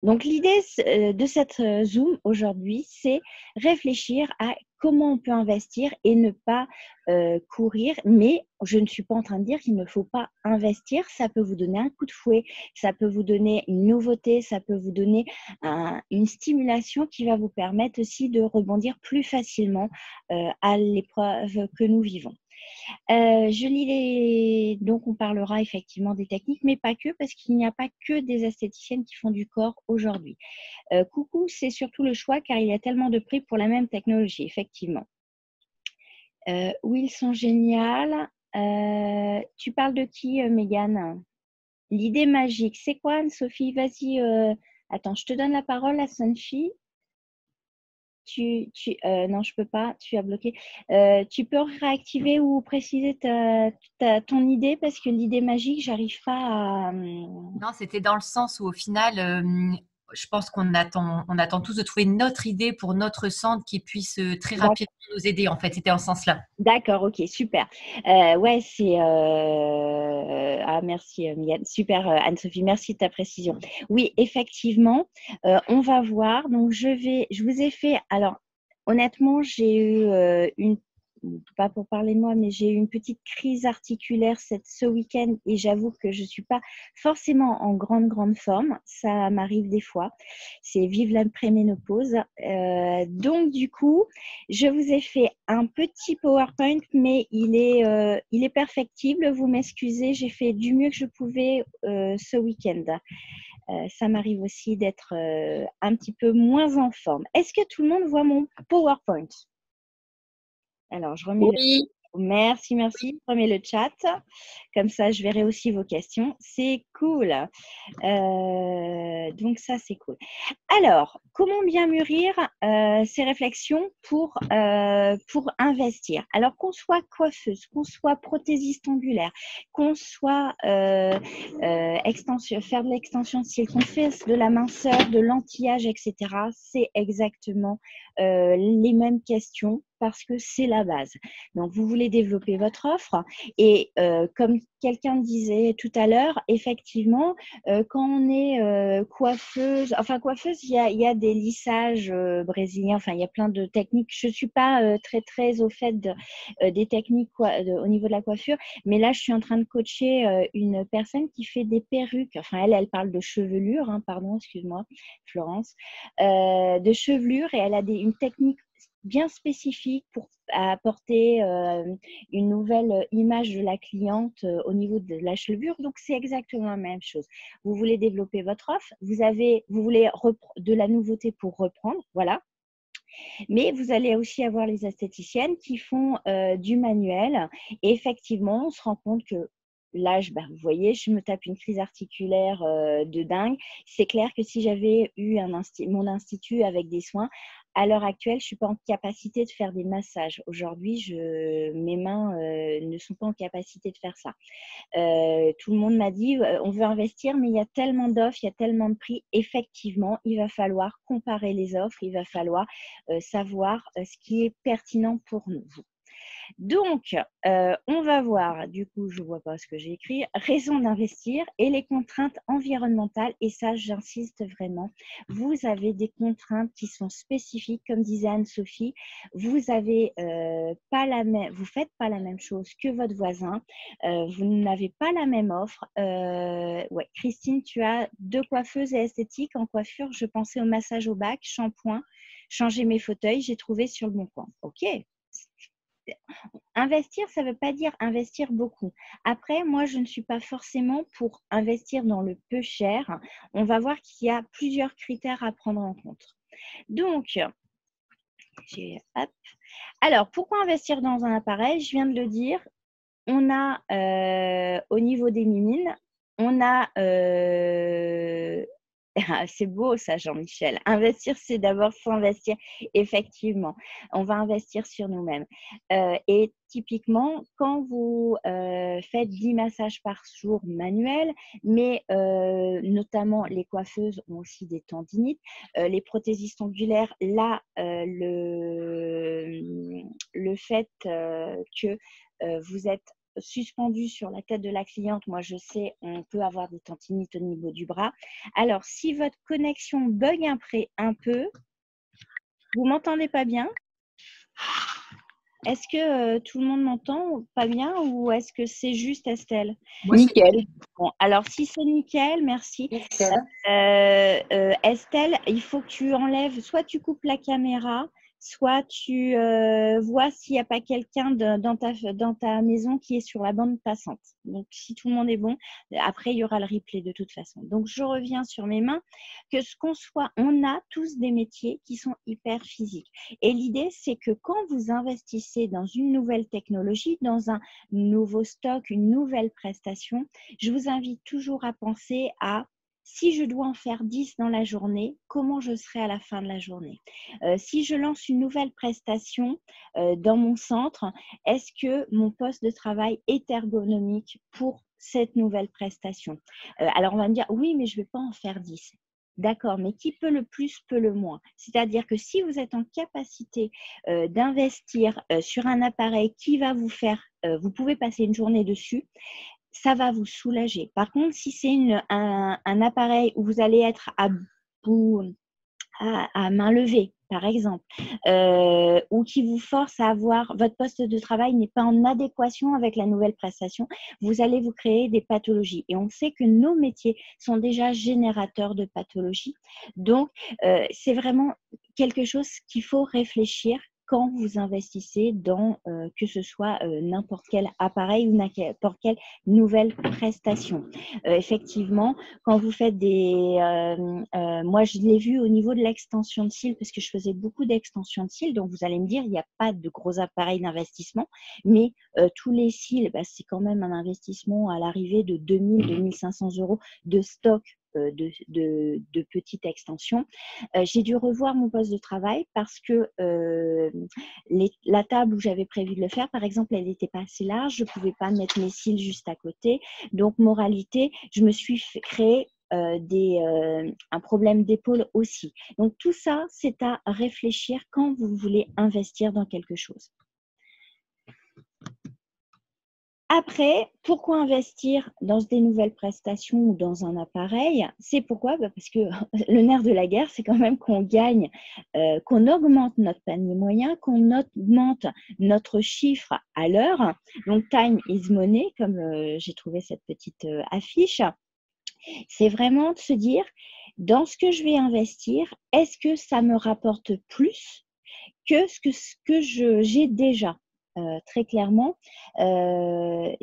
Donc, l'idée de cette Zoom aujourd'hui, c'est réfléchir à comment on peut investir et ne pas courir. Mais je ne suis pas en train de dire qu'il ne faut pas investir. Ça peut vous donner un coup de fouet, ça peut vous donner une nouveauté, ça peut vous donner une stimulation qui va vous permettre aussi de rebondir plus facilement à l'épreuve que nous vivons. Je lis donc on parlera effectivement des techniques, mais pas que, parce qu'il n'y a pas que des esthéticiennes qui font du corps aujourd'hui. Coucou, c'est surtout le choix car il y a tellement de prix pour la même technologie, effectivement. Oui, ils sont géniales. Tu parles de qui, Mégane? L'idée magique, c'est quoi, Anne-Sophie? Vas-y, attends, je te donne la parole, la Sophie. Non, je peux pas, tu as bloqué. Tu peux réactiver ou préciser ton idée parce que l'idée magique, j'arrive pas à. Non, c'était dans le sens où au final, je pense on attend tous de trouver notre idée pour notre centre qui puisse très rapidement nous aider. En fait, c'était en ce sens-là. D'accord, ok, super. Ouais, c'est. Ah, merci, Mylène. Super, Anne-Sophie, merci de ta précision. Oui, effectivement, on va voir. Donc, je vous ai fait. Alors, honnêtement, j'ai eu pas pour parler de moi, mais j'ai eu une petite crise articulaire ce week-end et j'avoue que je ne suis pas forcément en grande forme. Ça m'arrive des fois. C'est vive la préménopause. Donc, du coup, je vous ai fait un petit PowerPoint, mais il est perfectible. Vous m'excusez, j'ai fait du mieux que je pouvais ce week-end. Ça m'arrive aussi d'être un petit peu moins en forme. Est-ce que tout le monde voit mon PowerPoint? Alors, je remets le. Oui. Merci. Je remets le chat. Comme ça, je verrai aussi vos questions. C'est cool. Donc, ça, c'est cool. Alors, comment bien mûrir ces réflexions pour investir? Alors, qu'on soit coiffeuse, qu'on soit prothésiste angulaire, qu'on soit faire de l'extension de cils, qu'on fasse de la minceur, de l'anti-âge, etc., c'est exactement les mêmes questions parce que c'est la base. Donc, vous voulez développer votre offre et comme quelqu'un disait tout à l'heure, effectivement, quand on est coiffeuse, il y a des lissages brésiliens, enfin, il y a plein de techniques. Je ne suis pas très au fait des techniques au niveau de la coiffure, mais là, je suis en train de coacher une personne qui fait des perruques. Enfin, elle parle de chevelure, hein, pardon, excuse-moi, Florence, de chevelure et elle a une technique bien spécifique pour apporter une nouvelle image de la cliente au niveau de la chevelure. Donc, c'est exactement la même chose. Vous voulez développer votre offre, vous voulez de la nouveauté pour reprendre, voilà. Mais vous allez aussi avoir les esthéticiennes qui font du manuel. Et effectivement, on se rend compte que l'âge, vous voyez, je me tape une crise articulaire de dingue. C'est clair que si j'avais eu mon institut avec des soins, à l'heure actuelle, je ne suis pas en capacité de faire des massages. Aujourd'hui, mes mains ne sont pas en capacité de faire ça. Tout le monde m'a dit on veut investir, mais il y a tellement d'offres, il y a tellement de prix. Effectivement, il va falloir comparer les offres, il va falloir savoir ce qui est pertinent pour nous. Donc, on va voir, du coup, je ne vois pas ce que j'ai écrit, raison d'investir et les contraintes environnementales. Et ça, j'insiste vraiment, vous avez des contraintes qui sont spécifiques, comme disait Anne-Sophie, vous avez vous faites pas la même chose que votre voisin, vous n'avez pas la même offre. Ouais, Christine, tu as 2 coiffeuses et esthétiques en coiffure. Je pensais au massage au bac, shampoing, changer mes fauteuils, j'ai trouvé sur le bon coin. Ok. Investir, ça ne veut pas dire investir beaucoup. Après, moi, je ne suis pas forcément pour investir dans le peu cher. On va voir qu'il y a plusieurs critères à prendre en compte. Donc, hop. Alors, pourquoi investir dans un appareil? Je viens de le dire. On a, au niveau des mimines, on a ah, c'est beau ça, Jean-Michel. Investir, c'est d'abord s'investir. Effectivement, on va investir sur nous-mêmes. Et typiquement, quand vous faites 10 massages par jour manuels, mais notamment les coiffeuses ont aussi des tendinites, les prothésistes angulaires, là, le fait que vous êtes suspendu sur la tête de la cliente, moi je sais, on peut avoir des tendinites au niveau du bras. Alors, si votre connexion bug un peu, vous m'entendez pas bien? Est-ce que tout le monde m'entend pas bien ou est-ce que c'est juste Estelle? Nickel. Bon, alors si c'est nickel, merci. Nickel. Estelle, il faut que tu enlèves, soit tu coupes la caméra, soit tu vois s'il n'y a pas quelqu'un dans ta maison qui est sur la bande passante. Donc, si tout le monde est bon, après, il y aura le replay de toute façon. Donc, je reviens sur mes mains. Que ce qu'on soit, on a tous des métiers qui sont hyper physiques. Et l'idée, c'est que quand vous investissez dans une nouvelle technologie, dans un nouveau stock, une nouvelle prestation, je vous invite toujours à penser à si je dois en faire 10 dans la journée, comment je serai à la fin de la journée? Si je lance une nouvelle prestation dans mon centre, est-ce que mon poste de travail est ergonomique pour cette nouvelle prestation? Alors, on va me dire, oui, mais je ne vais pas en faire 10. D'accord, mais qui peut le plus, peut le moins. C'est-à-dire que si vous êtes en capacité d'investir sur un appareil qui va vous faire, vous pouvez passer une journée dessus, ça va vous soulager. Par contre, si c'est un appareil où vous allez être à main levée, par exemple, ou qui vous force à avoir, votre poste de travail n'est pas en adéquation avec la nouvelle prestation, vous allez vous créer des pathologies. Et on sait que nos métiers sont déjà générateurs de pathologies. Donc, c'est vraiment quelque chose qu'il faut réfléchir quand vous investissez dans que ce soit n'importe quel appareil ou n'importe quelle nouvelle prestation. Effectivement, quand vous faites moi je l'ai vu au niveau de l'extension de cils parce que je faisais beaucoup d'extensions de cils, donc vous allez me dire il n'y a pas de gros appareils d'investissement, mais tous les cils, c'est quand même un investissement à l'arrivée de 2 500 € de stock de petites extensions. J'ai dû revoir mon poste de travail parce que la table où j'avais prévu de le faire, par exemple, elle n'était pas assez large, je ne pouvais pas mettre mes cils juste à côté. Donc, moralité, je me suis créé un problème d'épaule aussi. Donc, tout ça, c'est à réfléchir quand vous voulez investir dans quelque chose. Après, pourquoi investir dans des nouvelles prestations ou dans un appareil? C'est pourquoi? Parce que le nerf de la guerre, c'est quand même qu'on gagne, qu'on augmente notre panier moyen, qu'on augmente notre chiffre à l'heure. Donc, time is money, comme j'ai trouvé cette petite affiche. C'est vraiment de se dire, dans ce que je vais investir, est-ce que ça me rapporte plus que ce que j'ai déjà? Très clairement, j'avais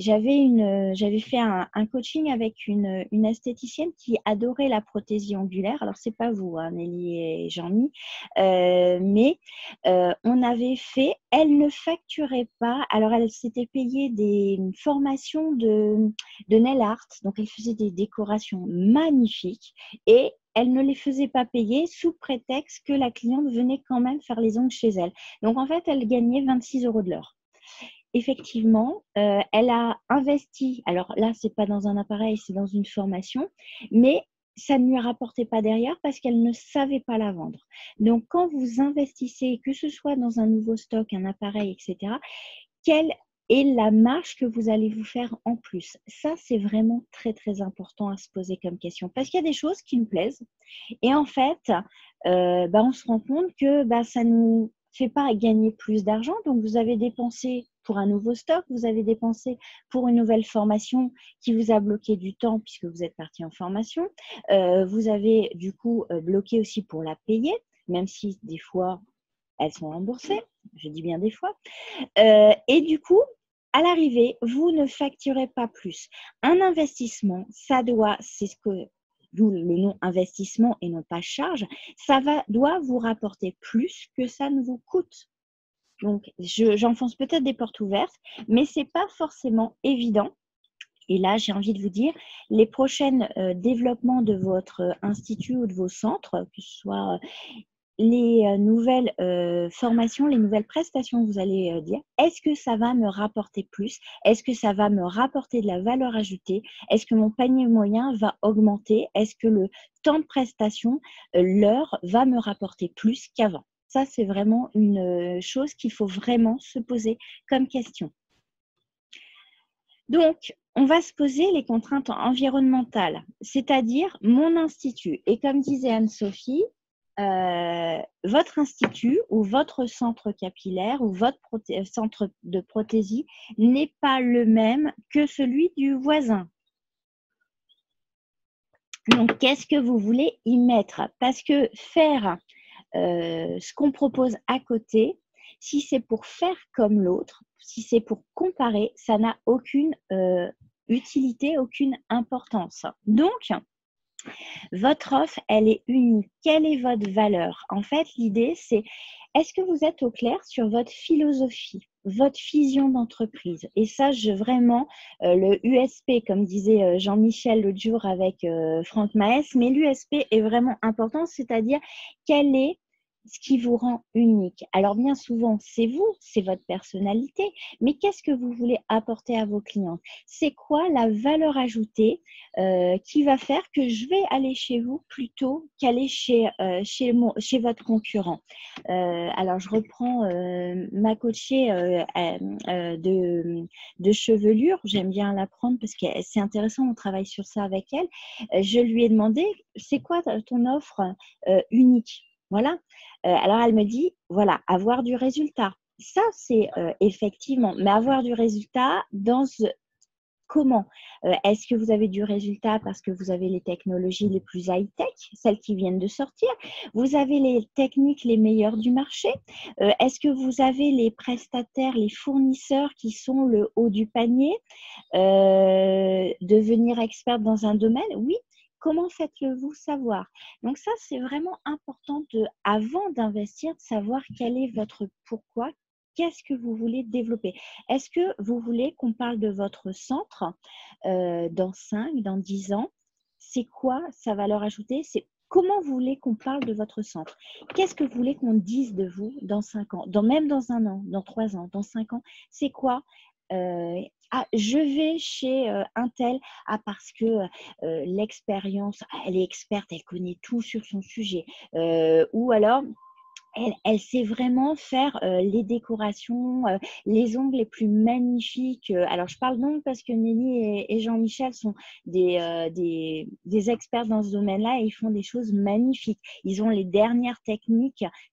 fait un coaching avec une esthéticienne qui adorait la prothésie angulaire. Alors, c'est pas vous, hein, Nelly et Jean-Mi, mais on avait fait, elle ne facturait pas. Alors, elle s'était payée des formations de nail art. Donc, elle faisait des décorations magnifiques et elle ne les faisait pas payer sous prétexte que la cliente venait quand même faire les ongles chez elle. Donc, en fait, elle gagnait 26 € de l'heure. Effectivement, elle a investi, alors là, ce n'est pas dans un appareil, c'est dans une formation, mais ça ne lui rapportait pas derrière parce qu'elle ne savait pas la vendre. Donc, quand vous investissez, que ce soit dans un nouveau stock, un appareil, etc., quelle est la marge que vous allez vous faire en plus? Ça, c'est vraiment très, très important à se poser comme question parce qu'il y a des choses qui nous plaisent et en fait, on se rend compte que ça nous fait pas gagner plus d'argent. Donc, vous avez dépensé pour un nouveau stock, vous avez dépensé pour une nouvelle formation qui vous a bloqué du temps puisque vous êtes parti en formation. Vous avez du coup bloqué aussi pour la payer, même si des fois, elles sont remboursées. Je dis bien des fois. Et du coup, à l'arrivée, vous ne facturez pas plus. Un investissement, c'est ce que d'où le nom investissement et non pas charge, doit vous rapporter plus que ça ne vous coûte. Donc, j'enfonce peut-être des portes ouvertes, mais ce n'est pas forcément évident. Et là, j'ai envie de vous dire, les prochains développements de votre institut ou de vos centres, que ce soit les nouvelles formations, les nouvelles prestations que vous allez dire, est-ce que ça va me rapporter plus? Est-ce que ça va me rapporter de la valeur ajoutée? Est-ce que mon panier moyen va augmenter? Est-ce que le temps de prestation, l'heure, va me rapporter plus qu'avant? Ça, c'est vraiment une chose qu'il faut vraiment se poser comme question. Donc, on va se poser les contraintes environnementales, c'est-à-dire mon institut. Et comme disait Anne-Sophie, votre institut ou votre centre capillaire ou votre centre de prothésie n'est pas le même que celui du voisin. Donc, qu'est-ce que vous voulez y mettre? Parce que faire ce qu'on propose à côté, si c'est pour faire comme l'autre, si c'est pour comparer, ça n'a aucune utilité, aucune importance. Donc, votre offre, elle est unique. Quelle est votre valeur? En fait, l'idée, c'est est-ce que vous êtes au clair sur votre philosophie, votre vision d'entreprise? Et ça, vraiment, le USP, comme disait Jean-Michel l'autre jour avec Franck Maes, mais l'USP est vraiment important, c'est-à-dire quel est ce qui vous rend unique. Alors bien souvent, c'est vous, c'est votre personnalité, mais qu'est-ce que vous voulez apporter à vos clients? C'est quoi la valeur ajoutée qui va faire que je vais aller chez vous plutôt qu'aller chez votre concurrent? Alors, je reprends ma coachée de chevelure. J'aime bien la prendre parce que c'est intéressant, on travaille sur ça avec elle. Je lui ai demandé, c'est quoi ton offre unique? Voilà. Alors, elle me dit, voilà, avoir du résultat. Ça, c'est effectivement, mais avoir du résultat dans comment? Est-ce que vous avez du résultat parce que vous avez les technologies les plus high-tech, celles qui viennent de sortir? Vous avez les techniques les meilleures du marché? Est-ce que vous avez les prestataires, les fournisseurs qui sont le haut du panier? Devenir expert dans un domaine? Oui. Comment faites-le vous savoir? Donc ça, c'est vraiment important avant d'investir, de savoir quel est votre pourquoi. Qu'est-ce que vous voulez développer? Est-ce que vous voulez qu'on parle de votre centre dans 5, dans 10 ans? C'est quoi sa valeur ajoutée? C'est comment vous voulez qu'on parle de votre centre? Qu'est-ce que vous voulez qu'on dise de vous dans 5 ans? Même dans 1 an, dans 3 ans, dans 5 ans? C'est quoi? Je vais chez un tel, parce que l'expérience, elle est experte, elle connaît tout sur son sujet. Ou alors, elle sait vraiment faire les décorations, les ongles les plus magnifiques. Alors, je parle d'ongles parce que Nelly et Jean-Michel sont des experts dans ce domaine-là et ils font des choses magnifiques. Ils ont les dernières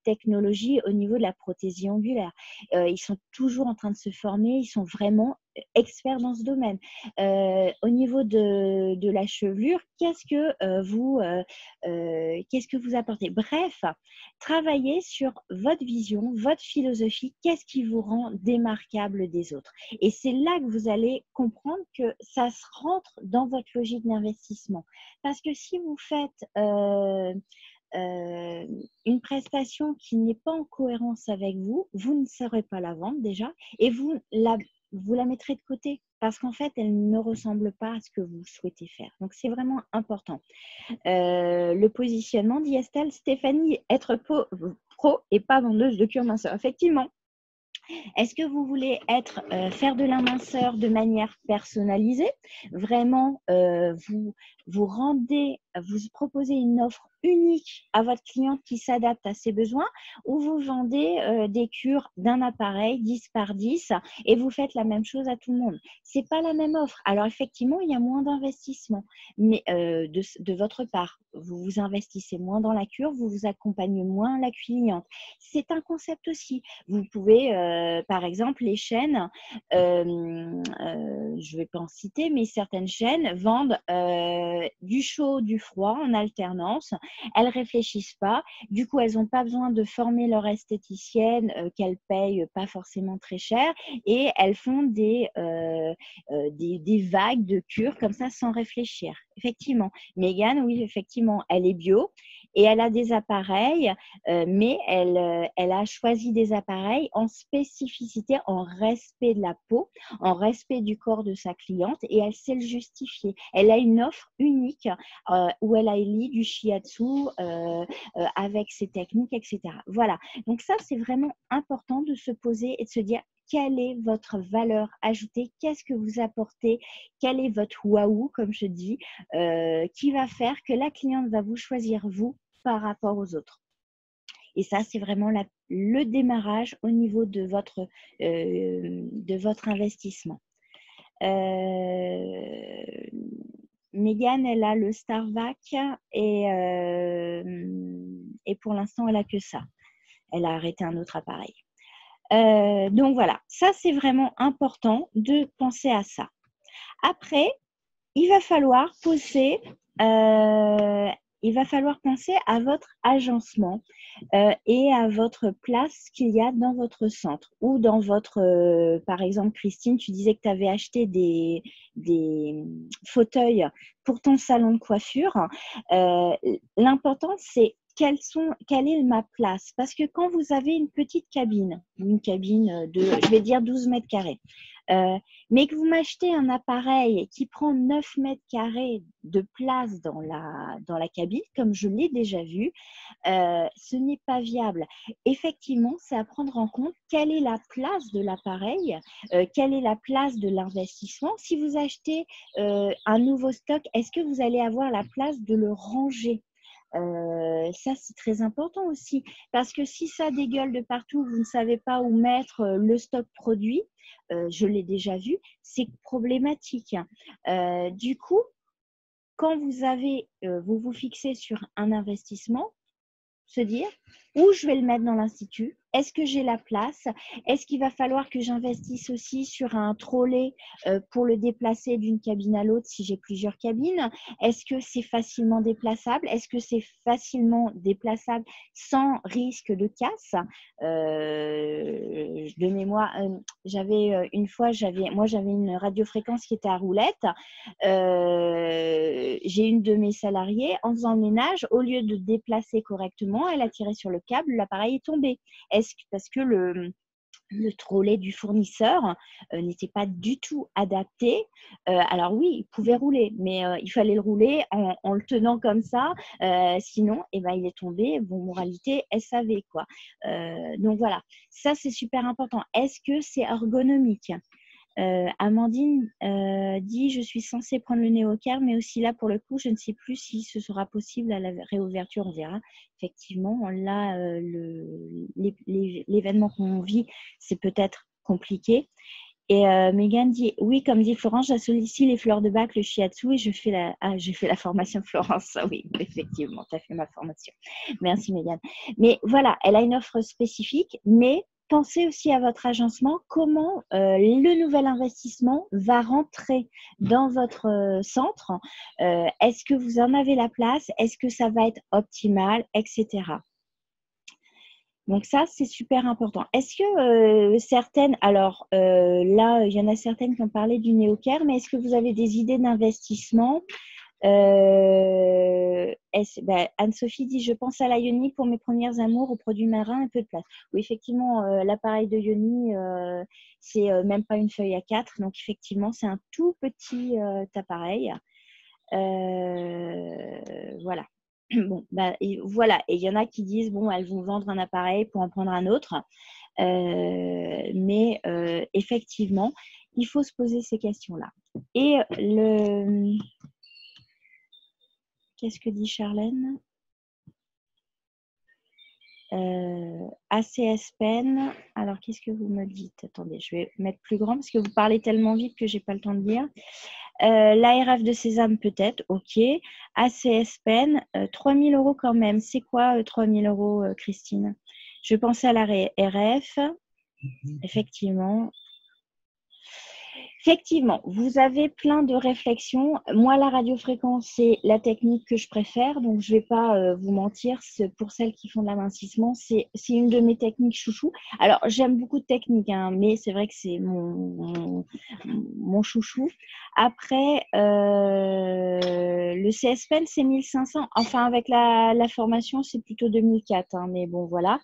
technologies au niveau de la prothésie angulaire. Ils sont toujours en train de se former. Ils sont vraiment experts dans ce domaine. Au niveau de la chevelure, qu'est-ce que vous apportez? Bref, travaillez sur votre vision, votre philosophie, qu'est-ce qui vous rend démarquable des autres. Et c'est là que vous allez comprendre que ça se rentre dans votre logique d'investissement. Parce que si vous faites une prestation qui n'est pas en cohérence avec vous, vous ne saurez pas la vendre déjà et vous la mettrez de côté parce qu'en fait, elle ne ressemble pas à ce que vous souhaitez faire. Donc, c'est vraiment important. Le positionnement, dit Estelle. Stéphanie, être pro et pas vendeuse de cure minceur. Effectivement. Est-ce que vous voulez faire de la minceur de manière personnalisée? Vraiment, vous proposez une offre unique à votre cliente qui s'adapte à ses besoins, ou vous vendez des cures d'un appareil 10 par 10 et vous faites la même chose à tout le monde? C'est pas la même offre. Alors effectivement, il y a moins d'investissement, mais de votre part, vous investissez moins dans la cure, vous accompagnez moins la cliente. C'est un concept aussi. Vous pouvez, par exemple, les chaînes, je ne vais pas en citer, mais certaines chaînes vendent du chaud, du froid en alternance. Elles ne réfléchissent pas. Du coup, elles n'ont pas besoin de former leur esthéticienne qu'elles payent pas forcément très cher. Et elles font des vagues de cures comme ça sans réfléchir. Effectivement. Mégane, oui, effectivement, elle est bio et elle a des appareils, mais elle a choisi des appareils en spécificité, en respect de la peau, en respect du corps de sa cliente et elle sait le justifier. Elle a une offre unique où elle a élis du shiatsu avec ses techniques, etc. Voilà. Donc ça, c'est vraiment important de se poser et de se dire quelle est votre valeur ajoutée, qu'est-ce que vous apportez, quel est votre waouh, comme je dis, qui va faire que la cliente va vous choisir vous par rapport aux autres. Et ça, c'est vraiment le démarrage au niveau de votre investissement. Mégane, elle a le Starvac et pour l'instant, elle a que ça. Elle a arrêté un autre appareil. Donc voilà, ça c'est vraiment important de penser à ça. Après, il va falloir penser à votre agencement et à votre place qu'il y a dans votre centre ou dans votre… par exemple, Christine, tu disais que tu avais acheté des fauteuils pour ton salon de coiffure. L'important, c'est quelle est ma place? Parce que quand vous avez une petite cabine de, je vais dire, 12 mètres carrés, mais que vous m'achetez un appareil qui prend 9 mètres carrés de place dans la cabine, comme je l'ai déjà vu, ce n'est pas viable. Effectivement, c'est à prendre en compte quelle est la place de l'appareil, quelle est la place de l'investissement. Si vous achetez un nouveau stock, est-ce que vous allez avoir la place de le ranger? Ça, c'est très important aussi, parce que si ça dégueule de partout, vous ne savez pas où mettre le stock produit, je l'ai déjà vu, c'est problématique. Du coup, quand vous vous fixez sur un investissement, se dire où je vais le mettre dans l'institut, est-ce que j'ai la place, est-ce qu'il va falloir que j'investisse aussi sur un trolley pour le déplacer d'une cabine à l'autre si j'ai plusieurs cabines, est-ce que c'est facilement déplaçable, est-ce que c'est facilement déplaçable sans risque de casse, de mémoire, j'avais une fois, j'avais une radiofréquence qui était à roulette, j'ai une de mes salariées, en faisant le ménage, au lieu de déplacer correctement, elle a tiré sur le câble, l'appareil est tombé. Parce que le trolley du fournisseur n'était pas du tout adapté. Alors oui, il pouvait rouler, mais il fallait le rouler en le tenant comme ça. Sinon, il est tombé. Bon, moralité, SAV, quoi. Donc voilà, ça c'est super important. Est-ce que c'est ergonomique? Amandine dit: je suis censée prendre le Néocare, mais aussi là, pour le coup, je ne sais plus si ce sera possible à la réouverture, on verra. Effectivement, là, l'événement qu'on vit, c'est peut-être compliqué. Et Mégane dit: oui, comme dit Florence, j'associe les fleurs de bac, le shiatsu, et je fais la formation Florence. Oui, effectivement, tu as fait ma formation. Merci Mégane. Mais voilà, elle a une offre spécifique, mais pensez aussi à votre agencement, comment le nouvel investissement va rentrer dans votre centre. Est-ce que vous en avez la place? Est-ce que ça va être optimal, etc. Donc ça, c'est super important. Est-ce que certaines, alors là, il y en a certaines qui ont parlé du Néocare, mais est-ce que vous avez des idées d'investissement? Anne-Sophie dit: je pense à la Yoni pour mes premiers amours, aux produits marins, un peu de place. Oui, effectivement, l'appareil de Yoni, c'est même pas une feuille A4, donc effectivement, c'est un tout petit appareil. Voilà. Bon, voilà. Et il y en a qui disent: bon, elles vont vendre un appareil pour en prendre un autre. Mais effectivement, il faut se poser ces questions-là. Et qu'est-ce que dit Charlène? ACS Pen. Alors, qu'est-ce que vous me dites? Attendez, je vais mettre plus grand parce que vous parlez tellement vite que je n'ai pas le temps de lire. L'ARF de Sésame, peut-être. OK. ACS Pen. 3 000 € quand même. C'est quoi 3 000 €, Christine? Je pensais à la RF. Effectivement. Effectivement, vous avez plein de réflexions. Moi, la radiofréquence, c'est la technique que je préfère. Donc, je ne vais pas vous mentir. Pour celles qui font de l'amincissement, c'est une de mes techniques chouchou. Alors, j'aime beaucoup de techniques, hein, mais c'est vrai que c'est mon chouchou. Après, le CS-Pen, c'est 1500. Enfin, avec la formation, c'est plutôt 2004. Hein, mais bon, voilà.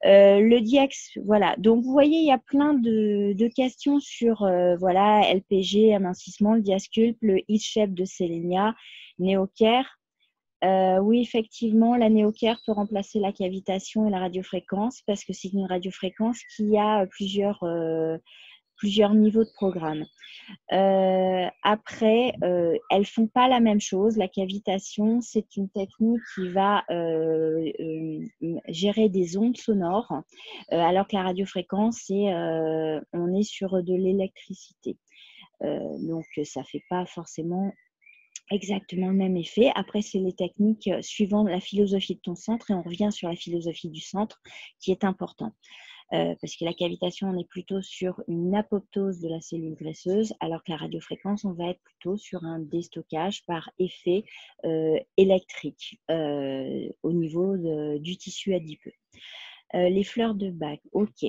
Le DIEX, voilà. Donc, vous voyez, il y a plein de questions sur voilà, LPG, amincissement, le Diasculpe, le Heat Shape de Selenia, Néocare. Oui, effectivement, la Néocare peut remplacer la cavitation et la radiofréquence parce que c'est une radiofréquence qui a plusieurs niveaux de programme. Après, elles font pas la même chose. La cavitation, c'est une technique qui va gérer des ondes sonores, alors que la radiofréquence, on est sur de l'électricité. Donc, ça ne fait pas forcément exactement le même effet. Après, c'est les techniques suivant la philosophie de ton centre et on revient sur la philosophie du centre qui est important. Parce que la cavitation, on est plutôt sur une apoptose de la cellule graisseuse, alors que la radiofréquence, on va être plutôt sur un déstockage par effet électrique au niveau du tissu adipeux. Les fleurs de Bach, ok.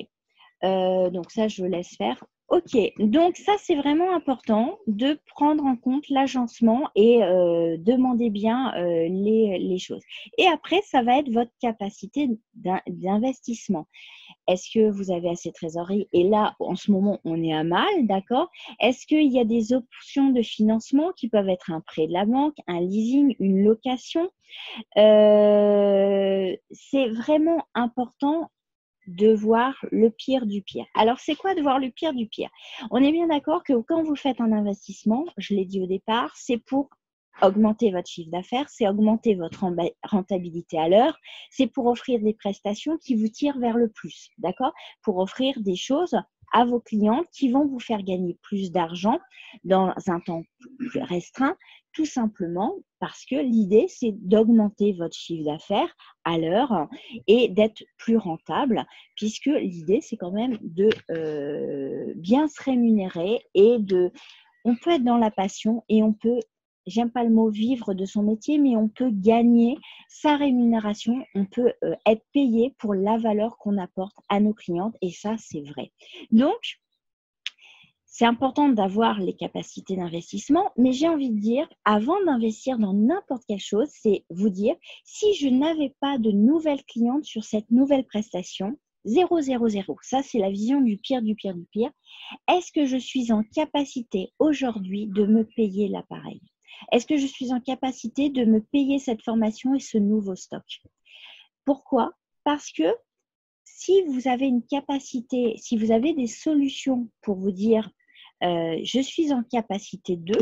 Donc ça, je laisse faire. Ok, donc ça, c'est vraiment important de prendre en compte l'agencement et demander bien les choses. Et après, ça va être votre capacité d'investissement. Est-ce que vous avez assez de trésorerie? Et là, en ce moment, on est à mal, d'accord? Est-ce qu'il y a des options de financement qui peuvent être un prêt de la banque, un leasing, une location? C'est vraiment important de voir le pire du pire. Alors, c'est quoi de voir le pire du pire? On est bien d'accord que quand vous faites un investissement, je l'ai dit au départ, c'est pour augmenter votre chiffre d'affaires, c'est augmenter votre rentabilité à l'heure, c'est pour offrir des prestations qui vous tirent vers le plus, d'accord? Pour offrir des choses à vos clients qui vont vous faire gagner plus d'argent dans un temps plus restreint, tout simplement parce que l'idée, c'est d'augmenter votre chiffre d'affaires à l'heure et d'être plus rentable, puisque l'idée, c'est quand même de bien se rémunérer et on peut être dans la passion et on peut, j'aime pas le mot vivre de son métier, mais on peut gagner sa rémunération, on peut être payé pour la valeur qu'on apporte à nos clientes et ça, c'est vrai. Donc, c'est important d'avoir les capacités d'investissement, mais j'ai envie de dire, avant d'investir dans n'importe quelle chose, c'est vous dire, si je n'avais pas de nouvelles clientes sur cette nouvelle prestation, 0, 0, 0, ça c'est la vision du pire, du pire, du pire. Est-ce que je suis en capacité aujourd'hui de me payer l'appareil? Est-ce que je suis en capacité de me payer cette formation et ce nouveau stock? Pourquoi? Parce que si vous avez une capacité, si vous avez des solutions pour vous dire je suis en capacité de,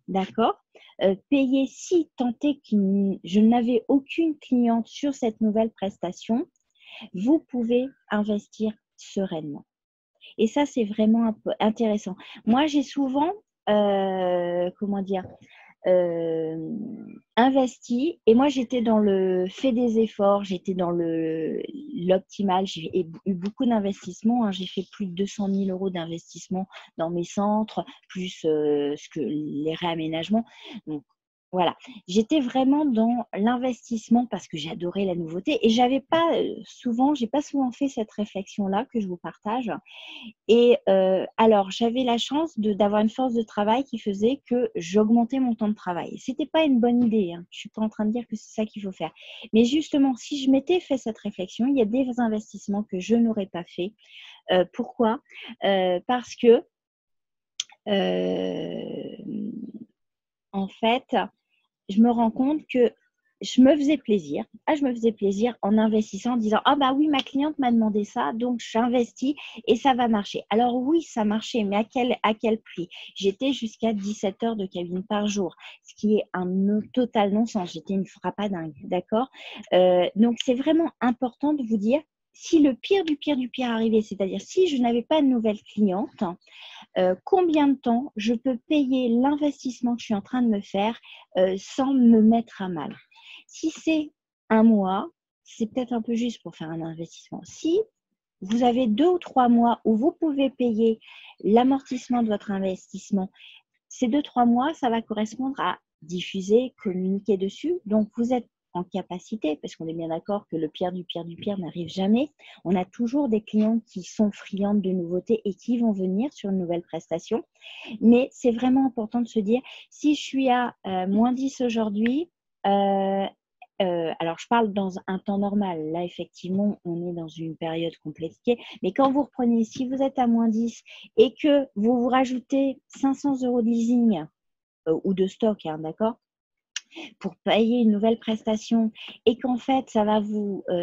d'accord, payer si tant est que je n'avais aucune cliente sur cette nouvelle prestation, vous pouvez investir sereinement. Et ça, c'est vraiment un peu intéressant. Moi, j'ai souvent, comment dire, investi et moi j'étais dans le fait des efforts, j'étais dans l'optimal, j'ai eu beaucoup d'investissements, hein. J'ai fait plus de 200 000 € d'investissement dans mes centres, plus les réaménagements. Donc voilà, j'étais vraiment dans l'investissement parce que j'adorais la nouveauté et j'ai pas souvent fait cette réflexion-là que je vous partage. Et alors, j'avais la chance d'avoir une force de travail qui faisait que j'augmentais mon temps de travail. Ce n'était pas une bonne idée, hein. Je ne suis pas en train de dire que c'est ça qu'il faut faire. Mais justement, si je m'étais fait cette réflexion, il y a des investissements que je n'aurais pas fait. Pourquoi? Parce que, en fait, je me rends compte que je me faisais plaisir. Je me faisais plaisir en investissant, en disant « Ah bah oui, ma cliente m'a demandé ça, donc j'investis et ça va marcher. » Alors oui, ça marchait, mais à quel prix? J'étais jusqu'à 17 heures de cabine par jour, ce qui est un total non-sens. J'étais une frappadingue, d'accord? Donc, c'est vraiment important de vous dire, si le pire du pire du pire arrivait, c'est-à-dire si je n'avais pas de nouvelles clientes, combien de temps je peux payer l'investissement que je suis en train de me faire sans me mettre à mal. Si c'est un mois, c'est peut-être un peu juste pour faire un investissement. Si vous avez 2 ou 3 mois où vous pouvez payer l'amortissement de votre investissement, ces 2-3 mois, ça va correspondre à diffuser, communiquer dessus. Donc, vous êtes en capacité, parce qu'on est bien d'accord que le pire du pire du pire n'arrive jamais. On a toujours des clients qui sont friands de nouveautés et qui vont venir sur une nouvelle prestation. Mais c'est vraiment important de se dire, si je suis à moins 10 aujourd'hui, alors je parle dans un temps normal, là effectivement on est dans une période compliquée, mais quand vous reprenez, si vous êtes à moins 10 et que vous vous rajoutez 500 € de leasing ou de stock, hein, d'accord, pour payer une nouvelle prestation et qu'en fait, ça va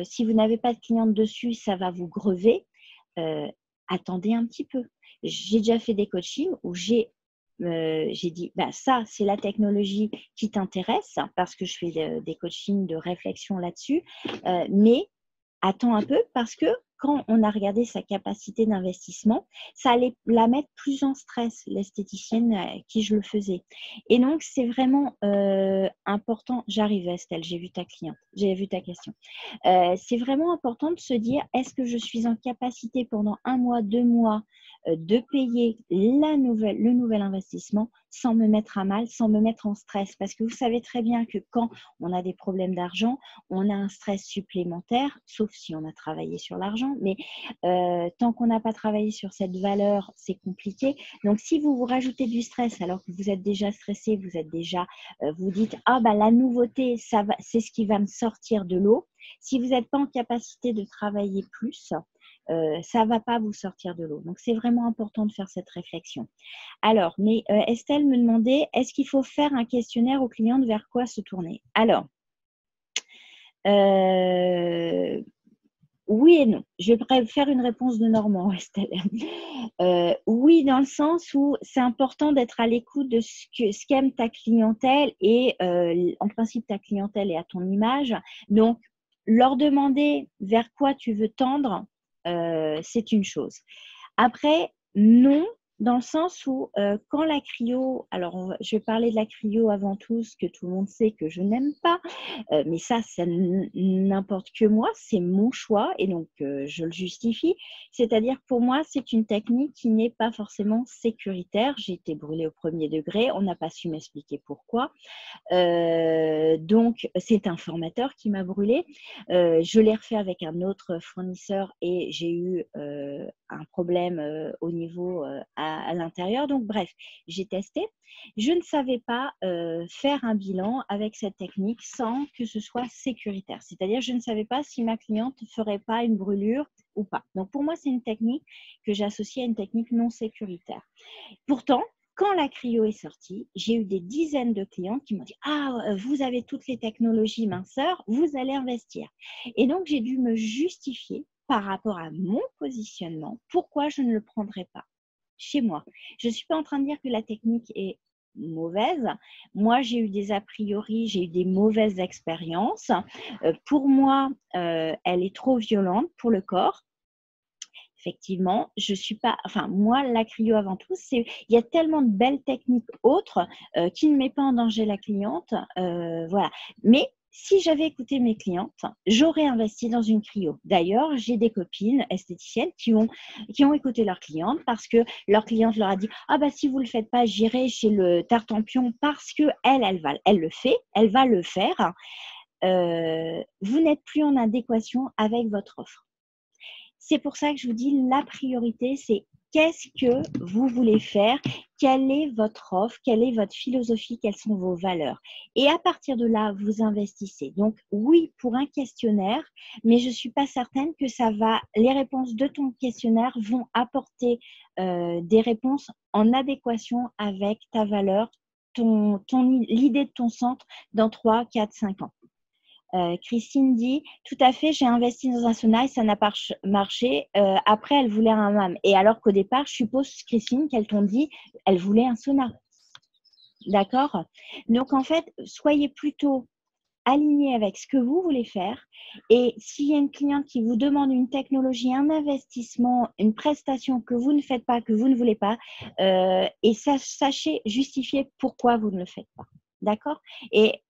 si vous n'avez pas de cliente dessus, ça va vous grever, attendez un petit peu. J'ai déjà fait des coachings où j'ai dit, bah, ça, c'est la technologie qui t'intéresse parce que je fais des coachings de réflexion là-dessus, mais attends un peu parce que quand on a regardé sa capacité d'investissement, ça allait la mettre plus en stress, l'esthéticienne à qui je le faisais. Et donc, c'est vraiment important. J'arrive, Estelle, j'ai vu ta cliente, j'ai vu ta question. C'est vraiment important de se dire, est-ce que je suis en capacité pendant 1 mois, 2 mois de payer le nouvel investissement sans me mettre à mal, sans me mettre en stress. Parce que vous savez très bien que quand on a des problèmes d'argent, on a un stress supplémentaire, sauf si on a travaillé sur l'argent. Mais tant qu'on n'a pas travaillé sur cette valeur, c'est compliqué. Donc, si vous vous rajoutez du stress alors que vous êtes déjà stressé, vous êtes déjà, vous dites, ah bah la nouveauté, c'est ce qui va me sortir de l'eau. Si vous n'êtes pas en capacité de travailler plus, ça ne va pas vous sortir de l'eau. Donc, c'est vraiment important de faire cette réflexion. Alors, mais Estelle me demandait, est-ce qu'il faut faire un questionnaire aux clientes, vers quoi se tourner? Alors, oui et non. Je vais faire une réponse de Normand, Estelle. Oui, dans le sens où c'est important d'être à l'écoute de ce qu'aime ta clientèle et en principe, ta clientèle est à ton image. Donc, leur demander vers quoi tu veux tendre, c'est une chose. Après, non, dans le sens où quand la cryo, alors je vais parler de la cryo avant tout, ce que tout le monde sait que je n'aime pas, mais ça n'importe que moi, c'est mon choix et donc je le justifie. C'est-à-dire pour moi, c'est une technique qui n'est pas forcément sécuritaire. J'ai été brûlée au 1er degré, on n'a pas su m'expliquer pourquoi. Donc, c'est un formateur qui m'a brûlée. Je l'ai refait avec un autre fournisseur et j'ai eu un problème au niveau à l'intérieur. Donc, bref, j'ai testé. Je ne savais pas faire un bilan avec cette technique sans que ce soit sécuritaire. C'est-à-dire, je ne savais pas si ma cliente ne ferait pas une brûlure ou pas. Donc, pour moi, c'est une technique que j'associe à une technique non sécuritaire. Pourtant, quand la cryo est sortie, j'ai eu des dizaines de clients qui m'ont dit « Ah, vous avez toutes les technologies minceur, vous allez investir. » Et donc, j'ai dû me justifier par rapport à mon positionnement, pourquoi je ne le prendrais pas chez moi. Je ne suis pas en train de dire que la technique est mauvaise. Moi, j'ai eu des a priori, j'ai eu des mauvaises expériences. Pour moi, elle est trop violente pour le corps. Effectivement, je suis pas, enfin moi la cryo avant tout, il y a tellement de belles techniques autres qui ne mettent pas en danger la cliente, voilà. Mais si j'avais écouté mes clientes, j'aurais investi dans une cryo. D'ailleurs, j'ai des copines esthéticiennes qui ont écouté leurs clientes parce que leur cliente leur a dit ah bah si vous le faites pas, j'irai chez le Tartampion parce que elle le fait, elle va le faire. Vous n'êtes plus en adéquation avec votre offre. C'est pour ça que je vous dis, la priorité, c'est qu'est-ce que vous voulez faire, quelle est votre offre, quelle est votre philosophie, quelles sont vos valeurs. Et à partir de là, vous investissez. Donc oui, pour un questionnaire, mais je ne suis pas certaine que les réponses de ton questionnaire vont apporter des réponses en adéquation avec ta valeur, l'idée de ton centre dans 3, 4, 5 ans. Christine dit, tout à fait, j'ai investi dans un sauna et ça n'a pas marché. Après, elle voulait un hammam. Et alors qu'au départ, je suppose, Christine, qu'elles t'ont dit, elle voulait un sauna. D'accord? Donc, en fait, soyez plutôt alignés avec ce que vous voulez faire. Et s'il y a une cliente qui vous demande une technologie, un investissement, une prestation que vous ne faites pas, que vous ne voulez pas, et sachez justifier pourquoi vous ne le faites pas. D'accord? Et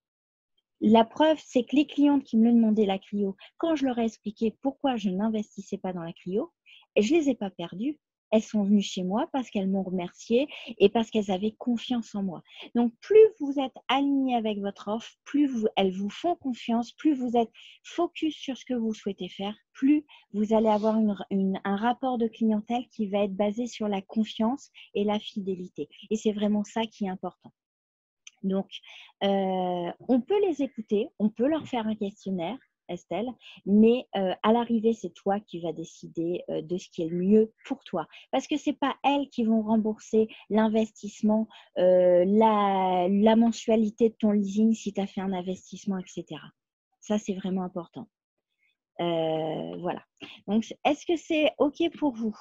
la preuve, c'est que les clientes qui me demandaient la cryo, quand je leur ai expliqué pourquoi je n'investissais pas dans la cryo, et je ne les ai pas perdues. Elles sont venues chez moi parce qu'elles m'ont remerciée et parce qu'elles avaient confiance en moi. Donc, plus vous êtes aligné avec votre offre, plus elles vous font confiance, plus vous êtes focus sur ce que vous souhaitez faire, plus vous allez avoir un rapport de clientèle qui va être basé sur la confiance et la fidélité. Et c'est vraiment ça qui est important. Donc, on peut les écouter, on peut leur faire un questionnaire, Estelle, mais à l'arrivée, c'est toi qui vas décider de ce qui est le mieux pour toi. Parce que ce n'est pas elles qui vont rembourser l'investissement, la mensualité de ton leasing si tu as fait un investissement, etc. Ça, c'est vraiment important. Voilà. Donc, est-ce que c'est OK pour vous ?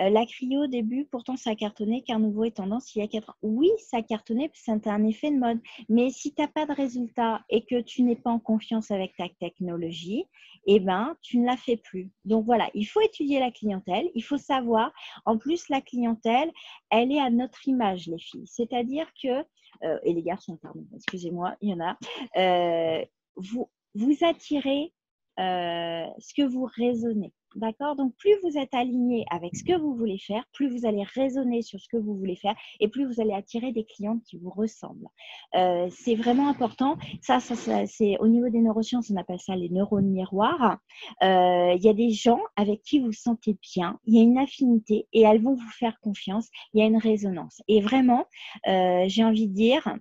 La cryo au début, pourtant, ça a cartonné car nouveau est tendance il y a 4 ans. Oui, ça a cartonné, c'est un effet de mode. Mais si tu n'as pas de résultat et que tu n'es pas en confiance avec ta technologie, eh ben, tu ne la fais plus. Donc voilà, il faut étudier la clientèle, il faut savoir. En plus, la clientèle, elle est à notre image, les filles. C'est-à-dire que, et les garçons, pardon, excusez-moi, il y en a, vous attirez ce que vous raisonnez. D'accord? Donc, plus vous êtes aligné avec ce que vous voulez faire, plus vous allez raisonner sur ce que vous voulez faire et plus vous allez attirer des clientes qui vous ressemblent. C'est vraiment important. Ça, c'est au niveau des neurosciences, on appelle ça les neurones miroirs. Il y a des gens avec qui vous vous sentez bien, il y a une affinité et elles vont vous faire confiance. Il y a une résonance. Et vraiment, j'ai envie de dire…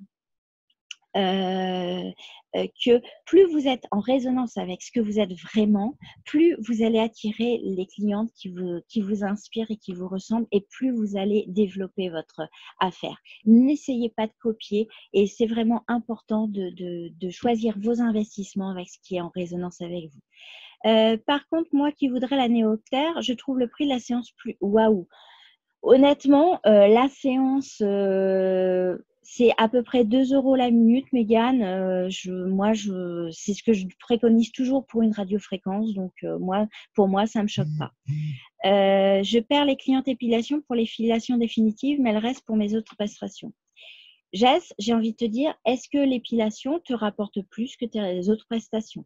que plus vous êtes en résonance avec ce que vous êtes vraiment, plus vous allez attirer les clientes qui vous inspirent et qui vous ressemblent et plus vous allez développer votre affaire. N'essayez pas de copier et c'est vraiment important de choisir vos investissements avec ce qui est en résonance avec vous. Par contre, moi qui voudrais la néoptère, je trouve le prix de la séance plus waouh. Honnêtement, la séance, c'est à peu près 2 € la minute, Mégane. C'est ce que je préconise toujours pour une radiofréquence. Donc, pour moi, ça ne me choque pas. Je perds les clientes épilation pour l'épilation définitive, mais elles restent pour mes autres prestations. Jess, j'ai envie de te dire, est-ce que l'épilation te rapporte plus que tes autres prestations?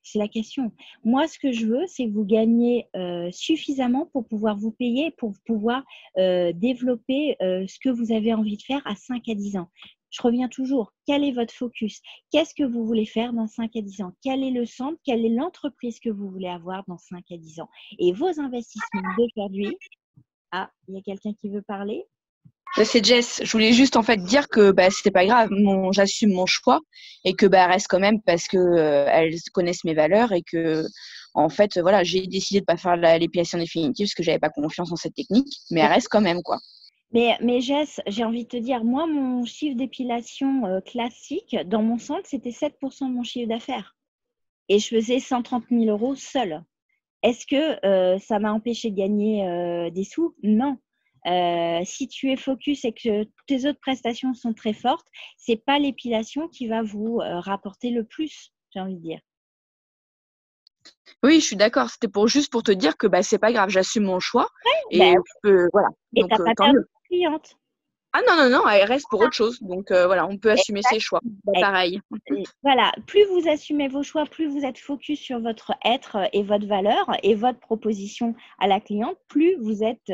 C'est la question. Moi, ce que je veux, c'est que vous gagniez suffisamment pour pouvoir vous payer, pour pouvoir développer ce que vous avez envie de faire à 5 à 10 ans. Je reviens toujours. Quel est votre focus? Qu'est-ce que vous voulez faire dans 5 à 10 ans? Quel est le centre? Quelle est l'entreprise que vous voulez avoir dans 5 à 10 ans? Et vos investissements d'aujourd'hui… Ah, il y a quelqu'un qui veut parler? C'est Jess. Je voulais juste en fait dire que c'était pas grave, j'assume mon choix et que elle reste quand même parce que elles connaissent mes valeurs et que en fait voilà, j'ai décidé de pas faire l'épilation définitive parce que j'avais pas confiance en cette technique, mais elle reste quand même quoi. Mais Jess, j'ai envie de te dire, moi, mon chiffre d'épilation classique, dans mon centre, c'était 7% de mon chiffre d'affaires. Et je faisais 130 000 € seule. Est-ce que ça m'a empêché de gagner des sous? Non. Si tu es focus et que tes autres prestations sont très fortes, c'est pas l'épilation qui va vous rapporter le plus, j'ai envie de dire. Oui, je suis d'accord. C'était juste pour te dire que c'est pas grave, j'assume mon choix et voilà. Et t'as pas perdu de cliente. Ah non, elle reste pour autre chose. Donc voilà, on peut assumer ses choix. Pareil. Voilà, plus vous assumez vos choix, plus vous êtes focus sur votre être et votre valeur et votre proposition à la cliente, plus vous êtes…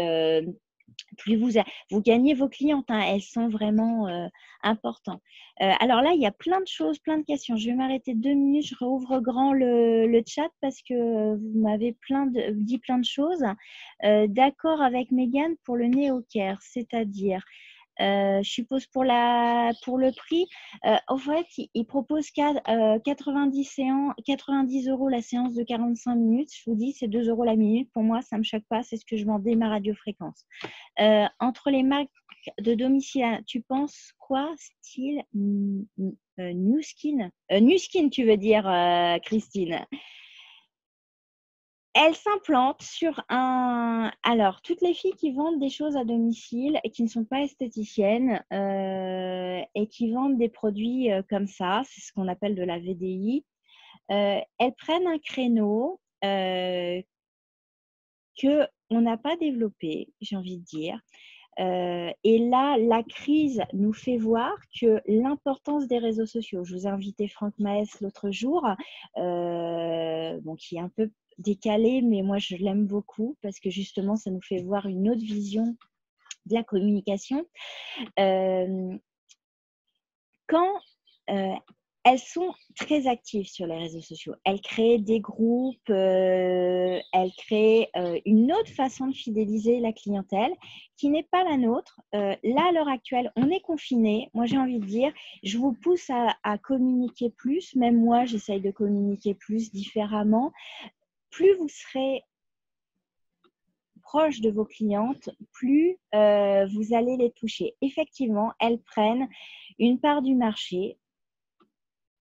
plus vous gagnez vos clientes, hein, elles sont vraiment importantes. Alors là, il y a plein de choses, plein de questions. Je vais m'arrêter 2 minutes, je rouvre grand le chat parce que vous m'avez dit plein de choses. D'accord avec Mégane pour le néo-care, c'est-à-dire… je suppose pour le prix, en fait, il propose 90 € la séance de 45 minutes. Je vous dis, c'est 2 € la minute. Pour moi, ça ne me choque pas. C'est ce que je vendais ma radiofréquence. Entre les marques de domicile, tu penses quoi? Style New Skin? New Skin, tu veux dire, Christine? Elle s'implante sur un… Alors, toutes les filles qui vendent des choses à domicile et qui ne sont pas esthéticiennes et qui vendent des produits comme ça, c'est ce qu'on appelle de la VDI, elles prennent un créneau qu'on n'a pas développé, j'ai envie de dire. Et là, la crise nous fait voir que l'importance des réseaux sociaux. Je vous ai invité Franck Maes l'autre jour, qui est un peu décalé, mais moi je l'aime beaucoup parce que justement ça nous fait voir une autre vision de la communication. Quand elles sont très actives sur les réseaux sociaux, elles créent des groupes, elles créent une autre façon de fidéliser la clientèle qui n'est pas la nôtre. Là, à l'heure actuelle, on est confinés. Moi, j'ai envie de dire, je vous pousse à communiquer plus. Même moi, j'essaye de communiquer plus différemment. Plus vous serez proche de vos clientes, plus vous allez les toucher. Effectivement, elles prennent une part du marché.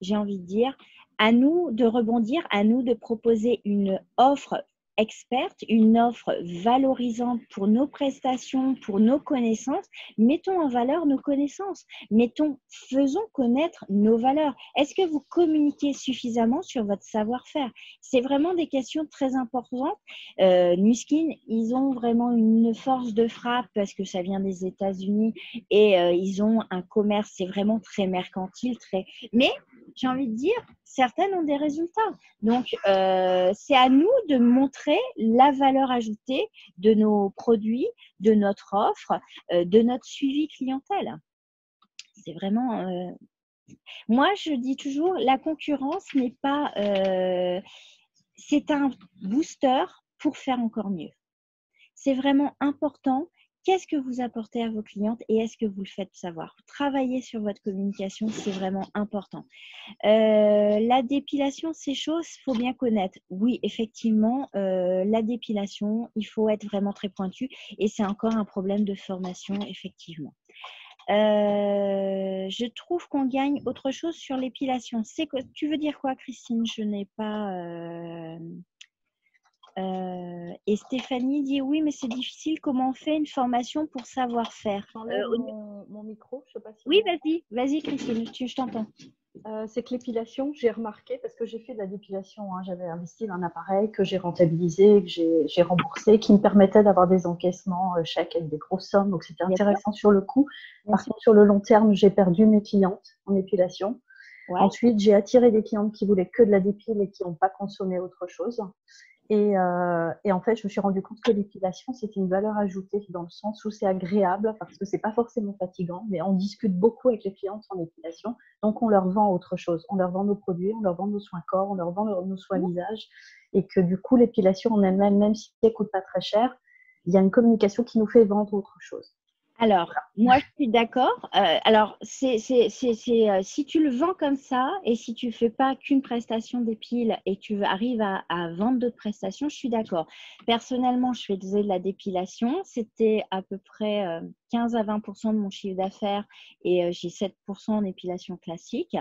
J'ai envie de dire, à nous de rebondir, à nous de proposer une offre experte, une offre valorisante pour nos prestations, pour nos connaissances. Mettons en valeur nos connaissances. Faisons connaître nos valeurs. Est-ce que vous communiquez suffisamment sur votre savoir-faire? C'est vraiment des questions très importantes. Nuskin, ils ont vraiment une force de frappe parce que ça vient des États-Unis et ils ont un commerce, c'est vraiment très mercantile, mais j'ai envie de dire, certaines ont des résultats. Donc, c'est à nous de montrer la valeur ajoutée de nos produits, de notre offre, de notre suivi clientèle. C'est vraiment… Moi, je dis toujours, la concurrence n'est pas… c'est un booster pour faire encore mieux. C'est vraiment important. Qu'est-ce que vous apportez à vos clientes et est-ce que vous le faites savoir? Travailler sur votre communication, c'est vraiment important. La dépilation, ces choses, il faut bien connaître. Oui, effectivement, la dépilation, il faut être vraiment très pointu et c'est encore un problème de formation, effectivement. Je trouve qu'on gagne autre chose sur l'épilation. Tu veux dire quoi, Christine? Je n'ai pas… et Stéphanie dit oui, mais c'est difficile. Comment on fait une formation pour savoir faire? J'enlève mon micro, je sais pas si… Oui, vas-y Christine, je t'entends. C'est que l'épilation, j'ai remarqué, parce que j'ai fait de la dépilation, hein, j'avais investi dans un appareil que j'ai rentabilisé, que j'ai remboursé, qui me permettait d'avoir des encaissements chèques avec des grosses sommes, donc c'était intéressant sur le coup. Par contre, sur le long terme, j'ai perdu mes clientes en épilation. Ouais. Ensuite, j'ai attiré des clientes qui voulaient que de la dépile et qui n'ont pas consommé autre chose. Et en fait, je me suis rendu compte que l'épilation, c'est une valeur ajoutée dans le sens où c'est agréable parce que c'est pas forcément fatigant, mais on discute beaucoup avec les clientes en épilation, donc on leur vend autre chose. On leur vend nos produits, on leur vend nos soins corps, on leur vend nos soins visage, et que du coup, l'épilation en elle-même, même si elle coûte pas très cher, il y a une communication qui nous fait vendre autre chose. Alors, moi, je suis d'accord. Alors, si tu le vends comme ça et si tu ne fais pas qu'une prestation d'épile et tu arrives à vendre d'autres prestations, je suis d'accord. Personnellement, je faisais de la dépilation. C'était à peu près 15 à 20% de mon chiffre d'affaires et j'ai 7% en épilation classique.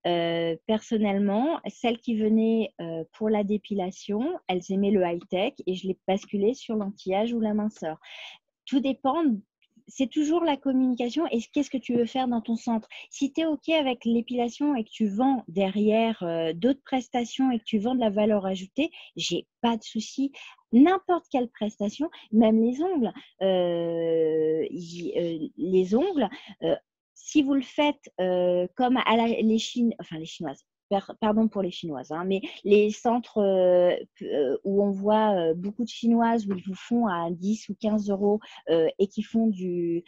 Personnellement, celles qui venaient pour la dépilation, elles aimaient le high-tech et je les basculais sur l'anti-âge ou la minceur. Tout dépend. C'est toujours la communication et qu'est-ce que tu veux faire dans ton centre. Si tu es OK avec l'épilation et que tu vends derrière d'autres prestations et que tu vends de la valeur ajoutée, j'ai pas de souci. N'importe quelle prestation, même les ongles. Si vous le faites comme les Chinoises, pardon pour les Chinoises, hein, mais les centres où on voit beaucoup de Chinoises où ils vous font à 10 ou 15 euros et qui font de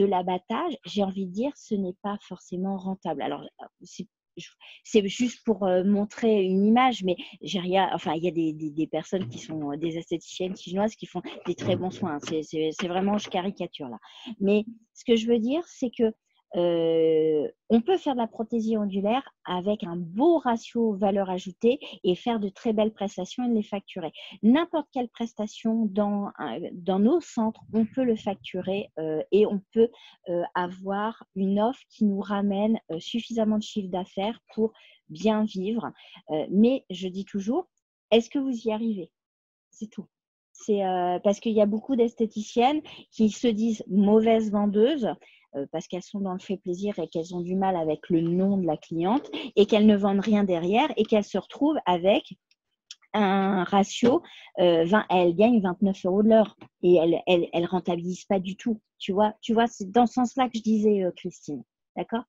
l'abattage, j'ai envie de dire, ce n'est pas forcément rentable. Alors, c'est juste pour montrer une image, mais j'ai rien. Enfin, il y a des personnes qui sont des esthéticiennes chinoises qui font des très bons soins. C'est vraiment, je caricature là. Mais ce que je veux dire, c'est que on peut faire de la prothésie ondulaire avec un beau ratio valeur ajoutée et faire de très belles prestations et les facturer. N'importe quelle prestation dans nos centres, on peut le facturer et on peut avoir une offre qui nous ramène suffisamment de chiffre d'affaires pour bien vivre. Mais je dis toujours, est-ce que vous y arrivez? C'est tout. C'est parce qu'il y a beaucoup d'esthéticiennes qui se disent mauvaises vendeuses parce qu'elles sont dans le fait plaisir et qu'elles ont du mal avec le nom de la cliente et qu'elles ne vendent rien derrière et qu'elles se retrouvent avec un ratio, elles gagnent 29 euros de l'heure et elles rentabilisent pas du tout. Tu vois, c'est dans ce sens-là que je disais, Christine. D'accord?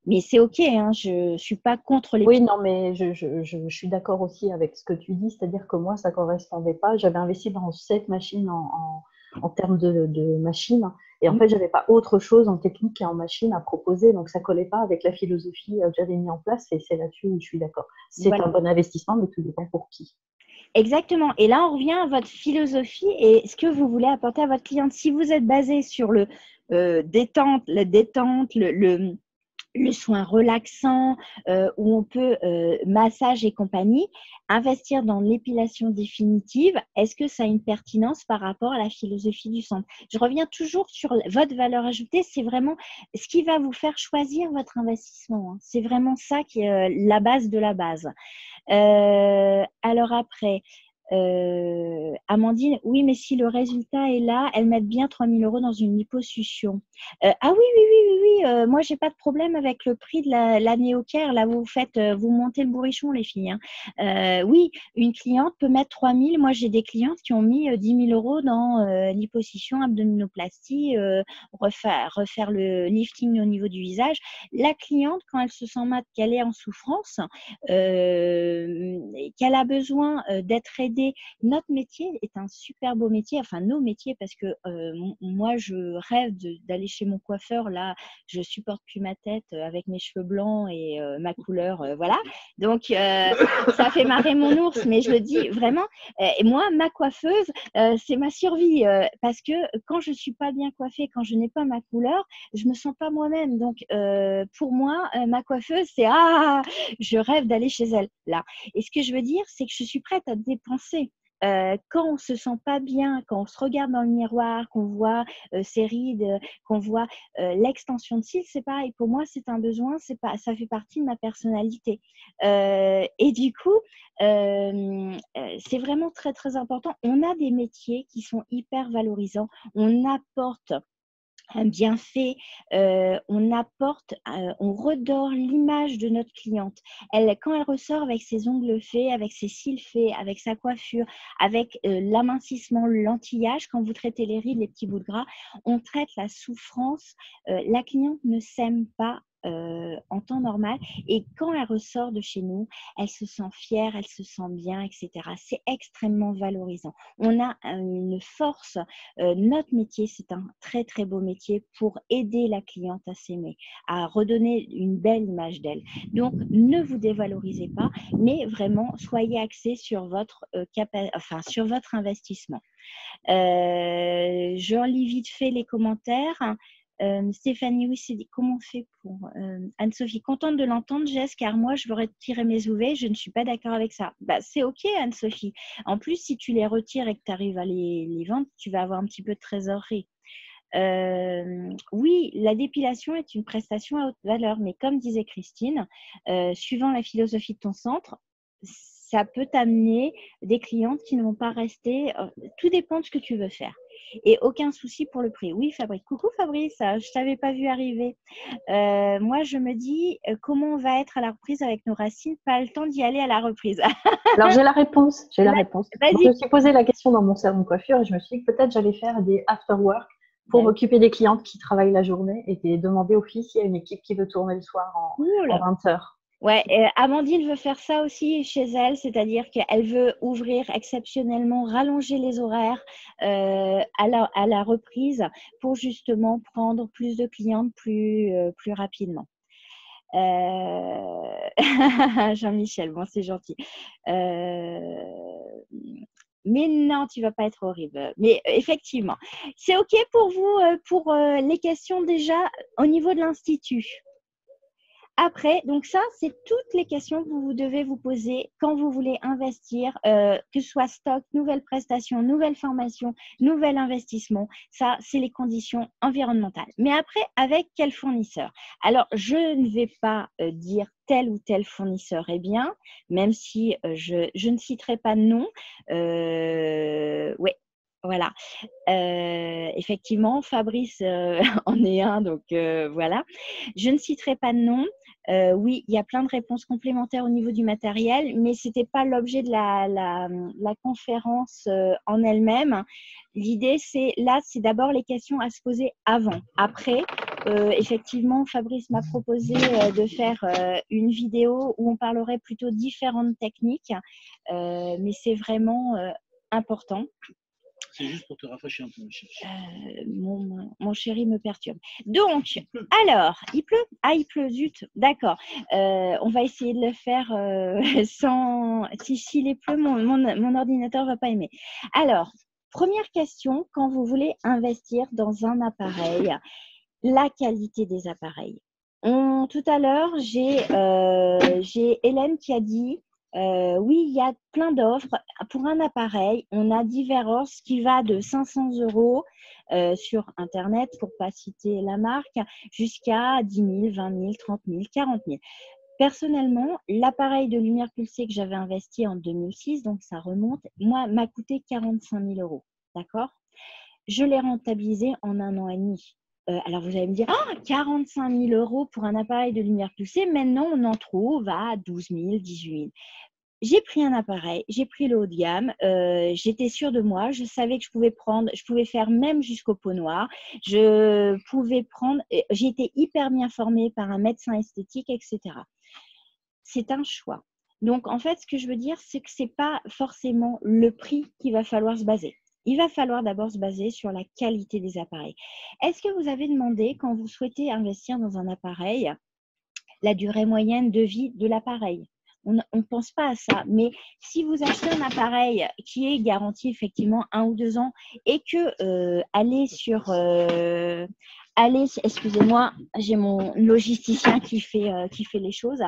Mais c'est OK, hein, je ne suis pas contre les… Oui, non, mais je suis d'accord aussi avec ce que tu dis, c'est-à-dire que moi, ça ne correspondait pas. J'avais investi dans 7 machines en termes de machines, et en fait, je n'avais pas autre chose en technique et en machine à proposer, donc ça ne collait pas avec la philosophie que j'avais mis en place, et c'est là-dessus où je suis d'accord. C'est un bon investissement, mais tout dépend pour qui. Exactement. Et là, on revient à votre philosophie et ce que vous voulez apporter à votre cliente. Si vous êtes basé sur le détente, le soin relaxant, où on peut massage et compagnie, investir dans l'épilation définitive, est-ce que ça a une pertinence par rapport à la philosophie du centre? Je reviens toujours sur votre valeur ajoutée, c'est vraiment ce qui va vous faire choisir votre investissement. Hein. C'est vraiment ça qui est la base de la base. Alors après, Amandine, oui, mais si le résultat est là, elles mettent bien 3 000 € dans une liposuction. Ah oui, oui, oui, oui, oui. Moi, j'ai pas de problème avec le prix de la Néocare. Là, vous faites, vous montez le bourrichon, les filles. Hein. Oui, une cliente peut mettre 3 000. Moi, j'ai des clientes qui ont mis 10 000 € dans liposuction, abdominoplastie, refaire le lifting au niveau du visage. La cliente, quand elle se sent mal, qu'elle est en souffrance, qu'elle a besoin d'être aidée. Notre métier est un super beau métier, enfin nos métiers, parce que moi je rêve d'aller chez mon coiffeur. Là, je supporte plus ma tête avec mes cheveux blancs et ma couleur, voilà. Donc ça fait marrer mon ours, mais je le dis vraiment. Et moi, ma coiffeuse, c'est ma survie, parce que quand je suis pas bien coiffée, quand je n'ai pas ma couleur, je me sens pas moi-même. Donc pour moi, ma coiffeuse, c'est je rêve d'aller chez elle là. Et ce que je veux dire, c'est que je suis prête à dépenser. Quand on se sent pas bien, quand on se regarde dans le miroir, qu'on voit ses rides, qu'on voit l'extension de cils, c'est pareil. Pour moi, c'est un besoin, ça fait partie de ma personnalité. Et du coup, c'est vraiment très très important. On a des métiers qui sont hyper valorisants. On apporte un bienfait, on apporte, on redore l'image de notre cliente. Quand elle ressort avec ses ongles faits, avec ses cils faits, avec sa coiffure, avec l'amincissement, l'anti-âge, quand vous traitez les rides, les petits bouts de gras, on traite la souffrance. La cliente ne s'aime pas en temps normal, et quand elle ressort de chez nous, elle se sent fière, elle se sent bien, etc. C'est extrêmement valorisant. On a une force. Notre métier, c'est un très très beau métier pour aider la cliente à s'aimer, à redonner une belle image d'elle. Donc, ne vous dévalorisez pas, mais vraiment soyez axés sur votre sur votre investissement. Je lis vite fait les commentaires. Stéphanie, oui, c'est comment on fait pour Anne-Sophie, contente de l'entendre, Jess, car moi, je veux retirer mes UV, je ne suis pas d'accord avec ça. Bah, c'est OK, Anne-Sophie. En plus, si tu les retires et que tu arrives à les vendre, tu vas avoir un petit peu de trésorerie. Oui, la dépilation est une prestation à haute valeur, mais comme disait Christine, suivant la philosophie de ton centre, ça peut t'amener des clientes qui ne vont pas rester. Tout dépend de ce que tu veux faire. Et aucun souci pour le prix. Oui, Fabrice. Coucou Fabrice, je t'avais pas vu arriver. Moi, je me dis, comment on va être à la reprise avec nos racines? Pas le temps d'y aller à la reprise. Alors, j'ai la réponse. J'ai la réponse. Vas-y. Donc, je me suis posé la question dans mon salon de coiffure et je me suis dit que peut-être j'allais faire des after-work pour m'occuper des clientes qui travaillent la journée et demander aux filles s'il y a une équipe qui veut tourner le soir en 20 heures. Ouais, Amandine veut faire ça aussi chez elle, c'est-à-dire qu'elle veut ouvrir exceptionnellement, rallonger les horaires à la reprise pour justement prendre plus de clientes plus rapidement. Jean-Michel, bon, c'est gentil. Mais non, tu vas pas être horrible. Mais effectivement, c'est OK pour vous pour les questions déjà au niveau de l'Institut. Après, donc ça, c'est toutes les questions que vous devez vous poser quand vous voulez investir, que ce soit stock, nouvelles prestations, nouvelles formations, nouvel investissement. Ça, c'est les conditions environnementales. Mais après, avec quel fournisseur? Alors, je ne vais pas dire tel ou tel fournisseur est bien, même si je ne citerai pas de nom. Oui. Voilà. Effectivement, Fabrice en est un, donc voilà. Je ne citerai pas de nom. Oui, il y a plein de réponses complémentaires au niveau du matériel, mais ce n'était pas l'objet de la conférence en elle-même. L'idée, c'est d'abord les questions à se poser avant. Après, effectivement, Fabrice m'a proposé de faire une vidéo où on parlerait plutôt différentes techniques, mais c'est vraiment important. C'est juste pour te rafraîchir un peu, mon chéri. Mon chéri me perturbe. Donc, alors, il pleut? Ah, il pleut, zut. D'accord. On va essayer de le faire sans… S'il est pleut, mon ordinateur ne va pas aimer. Alors, première question, quand vous voulez investir dans un appareil, la qualité des appareils. Tout à l'heure, j'ai Hélène qui a dit… oui, il y a plein d'offres. Pour un appareil, on a divers offres qui va de 500 € sur Internet, pour ne pas citer la marque, jusqu'à 10 000, 20 000, 30 000, 40 000. Personnellement, l'appareil de lumière pulsée que j'avais investi en 2006, donc ça remonte, moi, m'a coûté 45 000 euros. D'accord? Je l'ai rentabilisé en 1 an et demi. Alors, vous allez me dire, 45 000 euros pour un appareil de lumière pulsée. Maintenant, on en trouve à 12 000, 18 000. J'ai pris un appareil, j'ai pris le haut de gamme, j'étais sûre de moi, je savais que je pouvais faire même jusqu'au pot noir, je pouvais prendre, j'ai été hyper bien formée par un médecin esthétique, etc. C'est un choix. Donc, en fait, ce que je veux dire, c'est que ce n'est pas forcément le prix qu'il va falloir se baser. Il va falloir d'abord se baser sur la qualité des appareils. Est-ce que vous avez demandé, quand vous souhaitez investir dans un appareil, la durée moyenne de vie de l'appareil? On ne pense pas à ça, mais si vous achetez un appareil qui est garanti effectivement 1 ou 2 ans et que excusez-moi, j'ai mon logisticien qui fait les choses.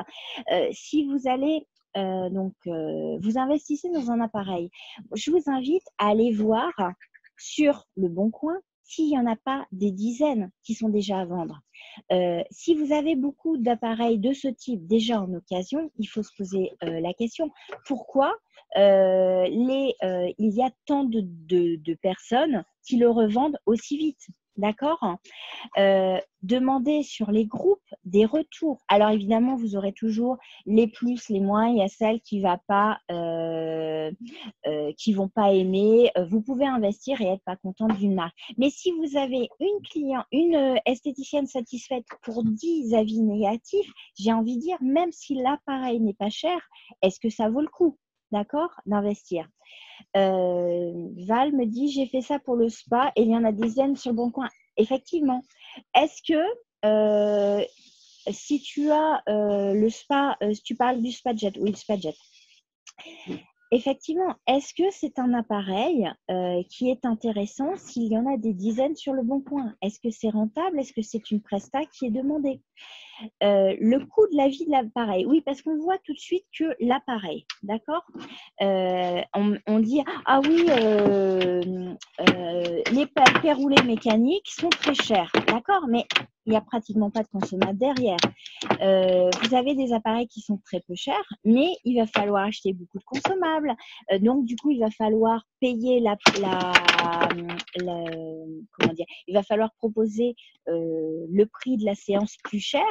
Si vous allez vous investissez dans un appareil, je vous invite à aller voir sur Le Bon Coin s'il n'y en a pas des dizaines qui sont déjà à vendre. Si vous avez beaucoup d'appareils de ce type déjà en occasion, il faut se poser la question, pourquoi il y a tant de personnes qui le revendent aussi vite? D'accord? Demandez sur les groupes des retours. Alors évidemment, vous aurez toujours les plus, les moins. Il y a celles qui vont pas aimer. Vous pouvez investir et être pas contente d'une marque. Mais si vous avez une esthéticienne satisfaite pour 10 avis négatifs, j'ai envie de dire, même si l'appareil n'est pas cher, est-ce que ça vaut le coup, d'accord, d'investir? Val me dit, j'ai fait ça pour le spa et il y en a des dizaines sur Le Bon Coin. Effectivement. Est-ce que si tu as le spa, si tu parles du SpaJet, oui, le SpaJet. Effectivement, est-ce que c'est un appareil qui est intéressant s'il y en a des dizaines sur Le Bon Coin? Est-ce que c'est rentable? Est-ce que c'est une presta qui est demandée? Le coût de la vie de l'appareil, oui, parce qu'on voit tout de suite que l'appareil, d'accord, on dit, ah oui, les palpés roulés mécaniques sont très chers, d'accord, mais il n'y a pratiquement pas de consommables derrière. Vous avez des appareils qui sont très peu chers, mais il va falloir acheter beaucoup de consommables. Donc, du coup, il va falloir payer comment dire, il va falloir proposer le prix de la séance plus cher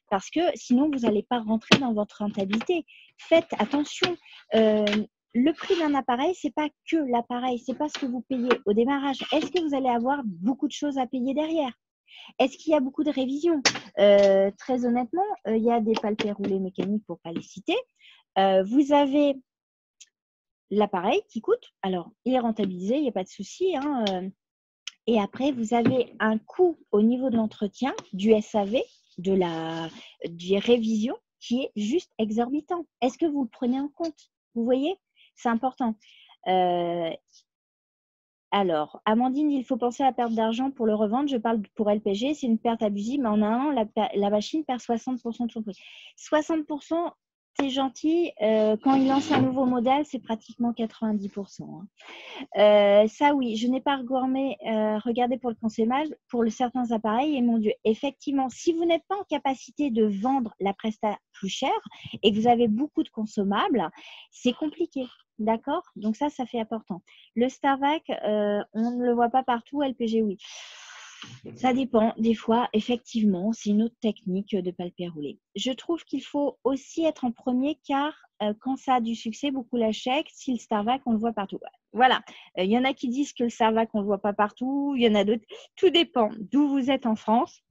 parce que sinon, vous n'allez pas rentrer dans votre rentabilité. Faites attention. Le prix d'un appareil, ce n'est pas que l'appareil, ce n'est pas ce que vous payez au démarrage. Est-ce que vous allez avoir beaucoup de choses à payer derrière? Est-ce qu'il y a beaucoup de révisions? Très honnêtement, il y a des palpés roulés mécaniques pour ne pas les citer. Vous avez l'appareil qui coûte. Alors, il est rentabilisé, il n'y a pas de souci. Et après, vous avez un coût au niveau de l'entretien, du SAV, des révisions, qui est juste exorbitant. Est-ce que vous le prenez en compte? Vous voyez? C'est important. Alors, Amandine dit il faut penser à la perte d'argent pour le revendre. Je parle pour LPG, c'est une perte abusive, mais en un an, la machine perd 60% de son prix. 60%, c'est gentil. Quand il lance un nouveau modèle, c'est pratiquement 90%. Ça, oui, je n'ai pas regardé pour le consommable, pour certains appareils. Et mon Dieu, effectivement, si vous n'êtes pas en capacité de vendre la presta plus chère et que vous avez beaucoup de consommables, c'est compliqué. D'accord? Donc ça fait important. Le Starvac, on ne le voit pas partout. LPG, oui. Ça dépend. Des fois, effectivement, c'est une autre technique de palpé roulé. Je trouve qu'il faut aussi être en premier car quand ça a du succès, beaucoup l'achètent. Si le Starvac, on le voit partout. Voilà. Il y en a qui disent que le Starvac, on ne le voit pas partout. Il y en a d'autres. Tout dépend d'où vous êtes en France.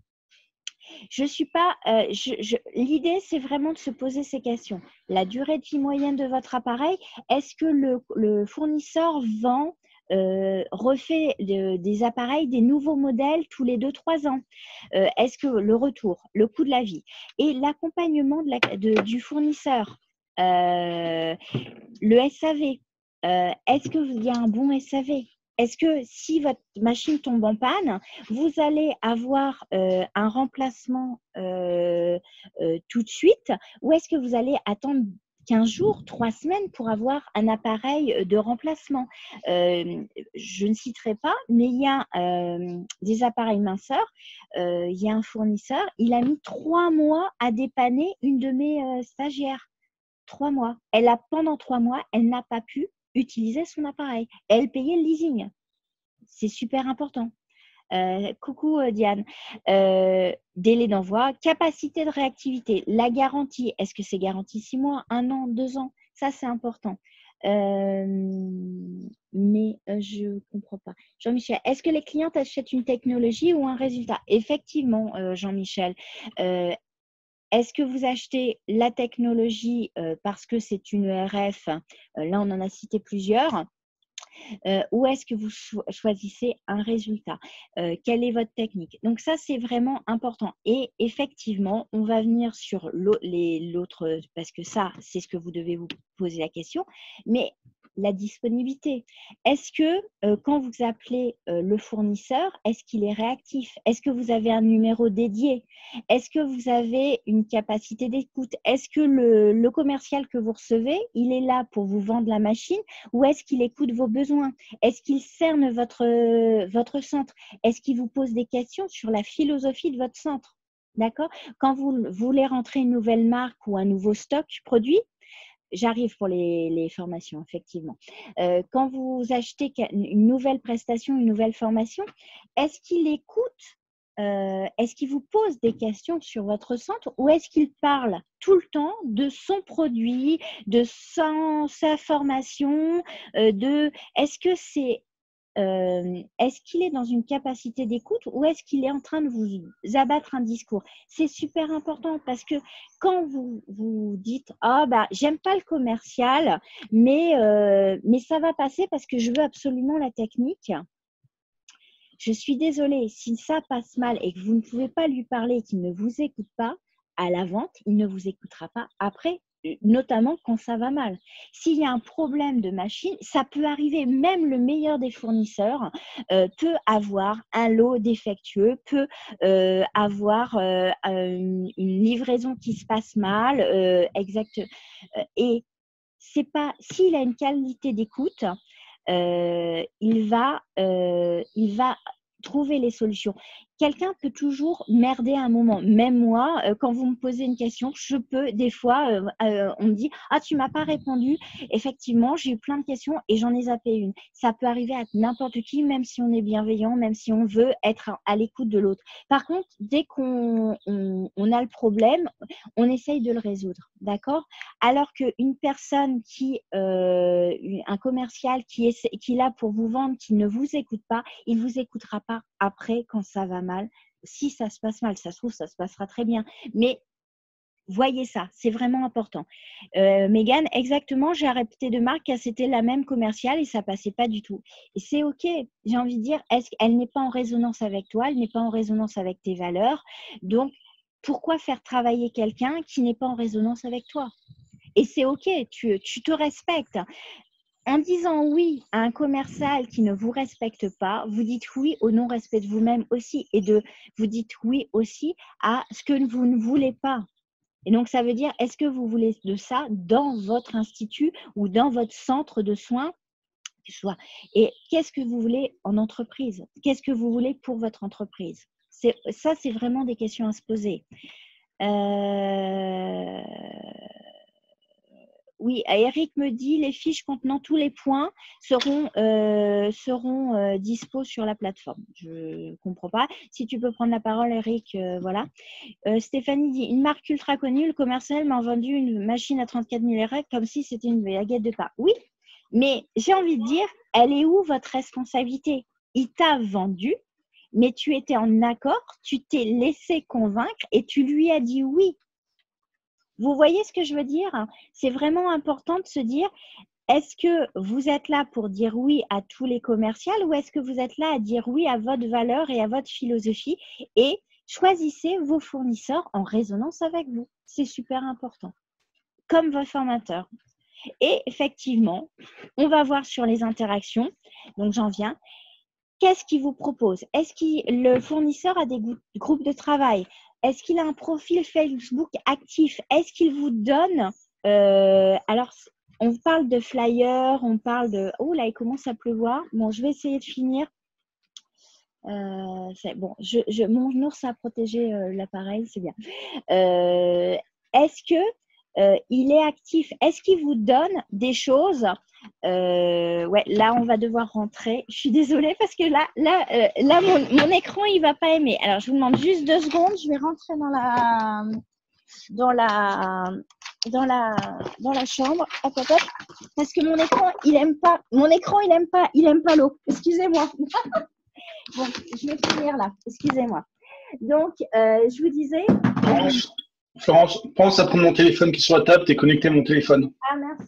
Je suis pas. L'idée, c'est vraiment de se poser ces questions. La durée de vie moyenne de votre appareil, est-ce que le fournisseur refait des appareils, des nouveaux modèles tous les 2-3 ans? Est-ce que le retour, le coût de la vie et l'accompagnement du fournisseur, le SAV, est-ce qu'il y a un bon SAV? Est-ce que si votre machine tombe en panne, vous allez avoir un remplacement tout de suite ou est-ce que vous allez attendre 15 jours, 3 semaines pour avoir un appareil de remplacement. Je ne citerai pas, mais il y a des appareils minceurs. Il y a un fournisseur, il a mis 3 mois à dépanner une de mes stagiaires. 3 mois. Pendant 3 mois, elle n'a pas pu utiliser son appareil. Elle payait le leasing. C'est super important. Coucou Diane. Délai d'envoi, capacité de réactivité, la garantie. Est-ce que c'est garantie 6 mois, 1 an, 2 ans? Ça, c'est important. Mais je ne comprends pas. Jean-Michel, est-ce que les clients achètent une technologie ou un résultat? Effectivement, Jean-Michel. Est-ce que vous achetez la technologie parce que c'est une ERF? Là, on en a cité plusieurs. Ou est-ce que vous choisissez un résultat? Quelle est votre technique? Donc ça, c'est vraiment important. Et effectivement, on va venir sur l'autre, parce que ça, c'est ce que vous devez vous poser la question. Mais la disponibilité. Est-ce que quand vous appelez le fournisseur, est-ce qu'il est réactif? Est-ce que vous avez un numéro dédié? Est-ce que vous avez une capacité d'écoute? Est-ce que le commercial que vous recevez, il est là pour vous vendre la machine ou est-ce qu'il écoute vos besoins? Est-ce qu'il cerne votre centre? Est-ce qu'il vous pose des questions sur la philosophie de votre centre? D'accord? Quand vous voulez rentrer une nouvelle marque ou un nouveau stock produit, j'arrive pour les formations, effectivement. Quand vous achetez une nouvelle prestation, une nouvelle formation, est-ce qu'il écoute? Est-ce qu'il vous pose des questions sur votre centre ou est-ce qu'il parle tout le temps de son produit, de sa formation, est-ce que c'est est-ce qu'il est dans une capacité d'écoute ou est-ce qu'il est en train de vous abattre un discours? C'est super important parce que quand vous dites « Ah, bah, j'aime pas le commercial, mais ça va passer parce que je veux absolument la technique », je suis désolée, si ça passe mal et que vous ne pouvez pas lui parler et qu'il ne vous écoute pas, à la vente, il ne vous écoutera pas après, notamment quand ça va mal. S'il y a un problème de machine, ça peut arriver, même le meilleur des fournisseurs peut avoir un lot défectueux, peut avoir une livraison qui se passe mal, exact. Et c'est pas, s'il a une qualité d'écoute, il va trouver les solutions. Quelqu'un peut toujours merder à un moment. Même moi, quand vous me posez une question, je peux, des fois, on me dit « Ah, tu m'as pas répondu ». Effectivement, j'ai eu plein de questions et j'en ai zappé une. Ça peut arriver à n'importe qui, même si on est bienveillant, même si on veut être à l'écoute de l'autre. Par contre, dès qu'on a le problème, on essaye de le résoudre, d'accord? Alors qu'une personne un commercial qui est là pour vous vendre, qui ne vous écoute pas, il ne vous écoutera pas après quand ça va mal. Si ça se passe mal, ça se trouve, ça se passera très bien. Mais voyez ça, c'est vraiment important. Mégane, exactement, j'ai arrêté de marque, c'était la même commerciale et ça passait pas du tout. Et c'est OK, j'ai envie de dire, elle n'est pas en résonance avec toi, elle n'est pas en résonance avec tes valeurs. Donc, pourquoi faire travailler quelqu'un qui n'est pas en résonance avec toi? Et c'est OK, tu te respectes. En disant oui à un commercial qui ne vous respecte pas, vous dites oui au non-respect de vous-même aussi et vous dites oui aussi à ce que vous ne voulez pas. Et donc, ça veut dire, est-ce que vous voulez de ça dans votre institut ou dans votre centre de soins? Et qu'est-ce que vous voulez en entreprise? Qu'est-ce que vous voulez pour votre entreprise? Ça, c'est vraiment des questions à se poser. Oui, Eric me dit les fiches contenant tous les points seront dispo sur la plateforme. Je ne comprends pas. Si tu peux prendre la parole, Eric, voilà. Stéphanie dit une marque ultra connue, le commercial m'a vendu une machine à 34 000 RF comme si c'était une baguette de pain. Oui, mais j'ai envie de dire, elle est où votre responsabilité? Il t'a vendu, mais tu étais en accord, tu t'es laissé convaincre et tu lui as dit oui. Vous voyez ce que je veux dire? C'est vraiment important de se dire, est-ce que vous êtes là pour dire oui à tous les commerciaux ou est-ce que vous êtes là à dire oui à votre valeur et à votre philosophie et choisissez vos fournisseurs en résonance avec vous. C'est super important. Comme votre formateur. Et effectivement, on va voir sur les interactions. Donc, j'en viens. Qu'est-ce qu'il vous propose? Est-ce que le fournisseur a des groupes de travail? Est-ce qu'il a un profil Facebook actif? Est-ce qu'il vous donne Alors, on parle de flyers, on parle de… Oh là, il commence à pleuvoir. Bon, je vais essayer de finir. C'est bon, mon ours a protégé l'appareil, c'est bien. Est-ce que il est actif? Est-ce qu'il vous donne des choses? Ouais, là, on va devoir rentrer. Je suis désolée parce que là mon écran, il va pas aimer. Alors, je vous demande juste 2 secondes. Je vais rentrer dans la chambre. Hop, hop, hop. Parce que mon écran, il aime pas. Il aime pas l'eau. Excusez-moi. Bon, je vais finir là. Excusez-moi. Donc, je vous disais. Florence, pense à prendre mon téléphone qui est sur la table. Tu es connecté à mon téléphone. Ah mince.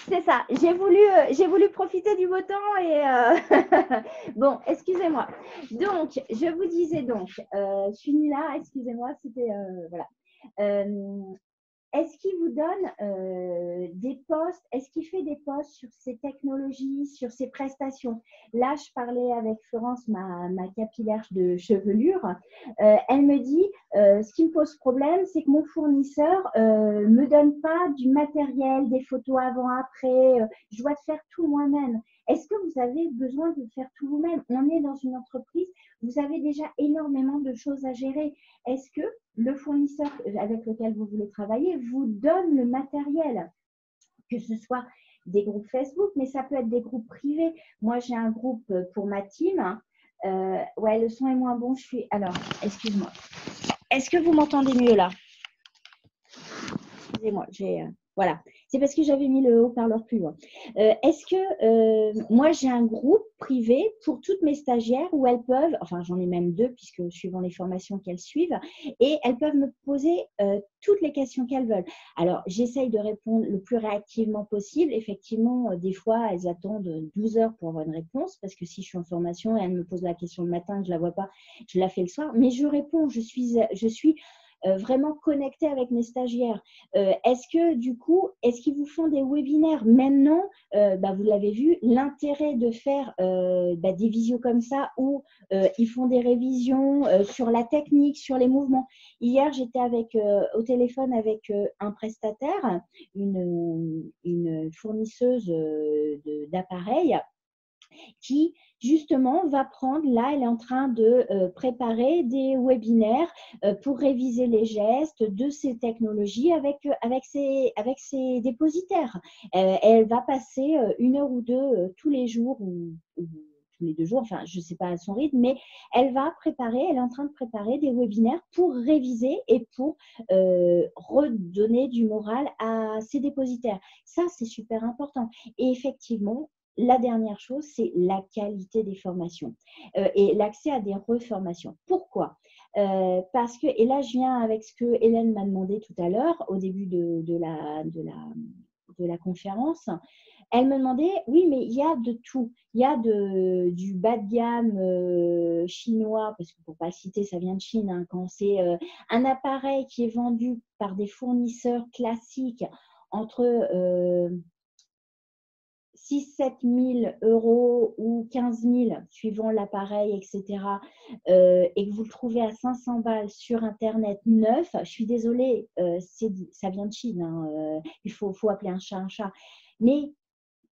C'est ça. J'ai voulu profiter du beau temps et bon, excusez-moi. Donc, je vous disais donc, je finis là. Excusez-moi, c'était voilà. Est-ce qu'il vous donne des posts? Est-ce qu'il fait des posts sur ses technologies, sur ses prestations? Là, je parlais avec Florence, ma capillaire de chevelure. Elle me dit, ce qui me pose problème, c'est que mon fournisseur me donne pas du matériel, des photos avant-après. Je dois faire tout moi-même. Est-ce que vous avez besoin de faire tout vous-même? On est dans une entreprise, vous avez déjà énormément de choses à gérer. Est-ce que le fournisseur avec lequel vous voulez travailler vous donne le matériel, que ce soit des groupes Facebook, mais ça peut être des groupes privés. Moi, j'ai un groupe pour ma team. Ouais, le son est moins bon. Alors, excuse-moi. Est-ce que vous m'entendez mieux là? Excusez-moi, voilà. C'est parce que j'avais mis le haut-parleur plus loin. Est-ce que moi, j'ai un groupe privé pour toutes mes stagiaires où elles peuvent, enfin j'en ai même 2 puisque suivant les formations qu'elles suivent, et elles peuvent me poser toutes les questions qu'elles veulent. Alors, j'essaye de répondre le plus réactivement possible. Effectivement, des fois, elles attendent 12 heures pour avoir une réponse parce que si je suis en formation et elles me posent la question le matin, je ne la vois pas, je la fais le soir. Mais je réponds, je suis vraiment connectée avec mes stagiaires. Est-ce que du coup, est-ce qu'ils vous font des webinaires maintenant? Vous l'avez vu, l'intérêt de faire des visios comme ça où ils font des révisions sur la technique, sur les mouvements. Hier, j'étais au téléphone avec un prestataire, une fournisseuse d'appareils qui justement va prendre, là elle est en train de préparer des webinaires pour réviser les gestes de ces technologies avec ses dépositaires. Elle va passer 1 heure ou 2 tous les jours ou tous les 2 jours, enfin je ne sais pas à son rythme, mais elle est en train de préparer des webinaires pour réviser et pour redonner du moral à ses dépositaires. Ça, c'est super important. Et effectivement, la dernière chose, c'est la qualité des formations et l'accès à des reformations. Pourquoi? Parce que, et là je viens avec ce que Hélène m'a demandé tout à l'heure au début de la conférence, elle me demandait, oui, mais il y a de tout. Il y a du bas de gamme chinois, parce que pour ne pas le citer, ça vient de Chine, hein, quand c'est un appareil qui est vendu par des fournisseurs classiques entre 6 000 – 7 000 € ou 15 000 suivant l'appareil, etc. Et que vous le trouvez à 500 balles sur Internet neuf, je suis désolée, ça vient de Chine, hein, il faut appeler un chat un chat. Mais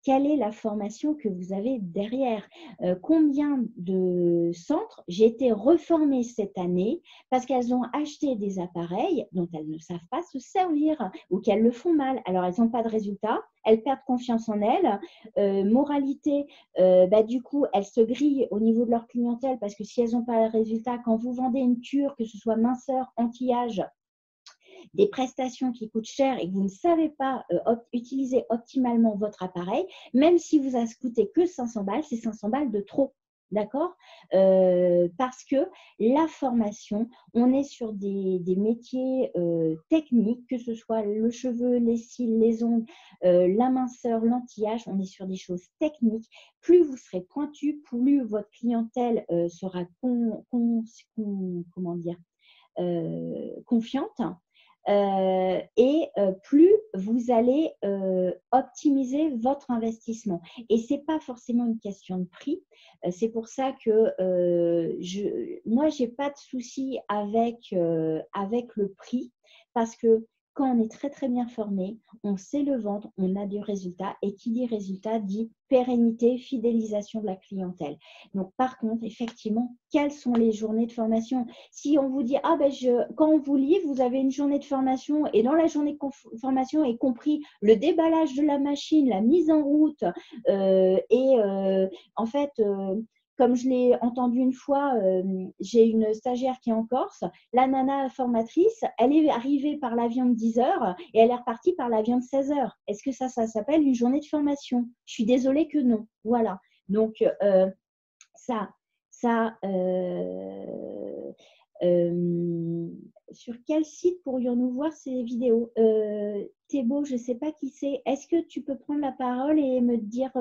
quelle est la formation que vous avez derrière? Combien de centres j'ai été reformée cette année parce qu'elles ont acheté des appareils dont elles ne savent pas se servir ou qu'elles le font mal. Alors, elles n'ont pas de résultat, elles perdent confiance en elles. Moralité, du coup, elles se grillent au niveau de leur clientèle parce que si elles n'ont pas de résultat, quand vous vendez une cure, que ce soit minceur, anti-âge, des prestations qui coûtent cher et que vous ne savez pas utiliser optimalement votre appareil, même si vous a coûté que 500 balles, c'est 500 balles de trop. D'accord? Parce que la formation, on est sur des métiers techniques, que ce soit le cheveu, les cils, les ongles, la minceur, l'anti-âge, on est sur des choses techniques. Plus vous serez pointu, plus votre clientèle sera confiante. plus vous allez optimiser votre investissement. Et ce n'est pas forcément une question de prix. C'est pour ça que moi, je n'ai pas de souci avec le prix parce que quand on est très, très bien formé, on sait le vendre, on a du résultat. Et qui dit résultat dit pérennité, fidélisation de la clientèle. Donc, par contre, effectivement, quelles sont les journées de formation? Si on vous dit, ah ben, quand on vous livre, vous avez une journée de formation et dans la journée de formation est compris le déballage de la machine, la mise en route en fait… comme je l'ai entendu une fois, j'ai une stagiaire qui est en Corse. La nana formatrice, elle est arrivée par l'avion de 10 heures et elle est repartie par l'avion de 16 heures. Est-ce que ça s'appelle une journée de formation? Je suis désolée que non. Voilà. Donc, sur quel site pourrions-nous voir ces vidéos? Thébault, je ne sais pas qui c'est. Est-ce que tu peux prendre la parole et me dire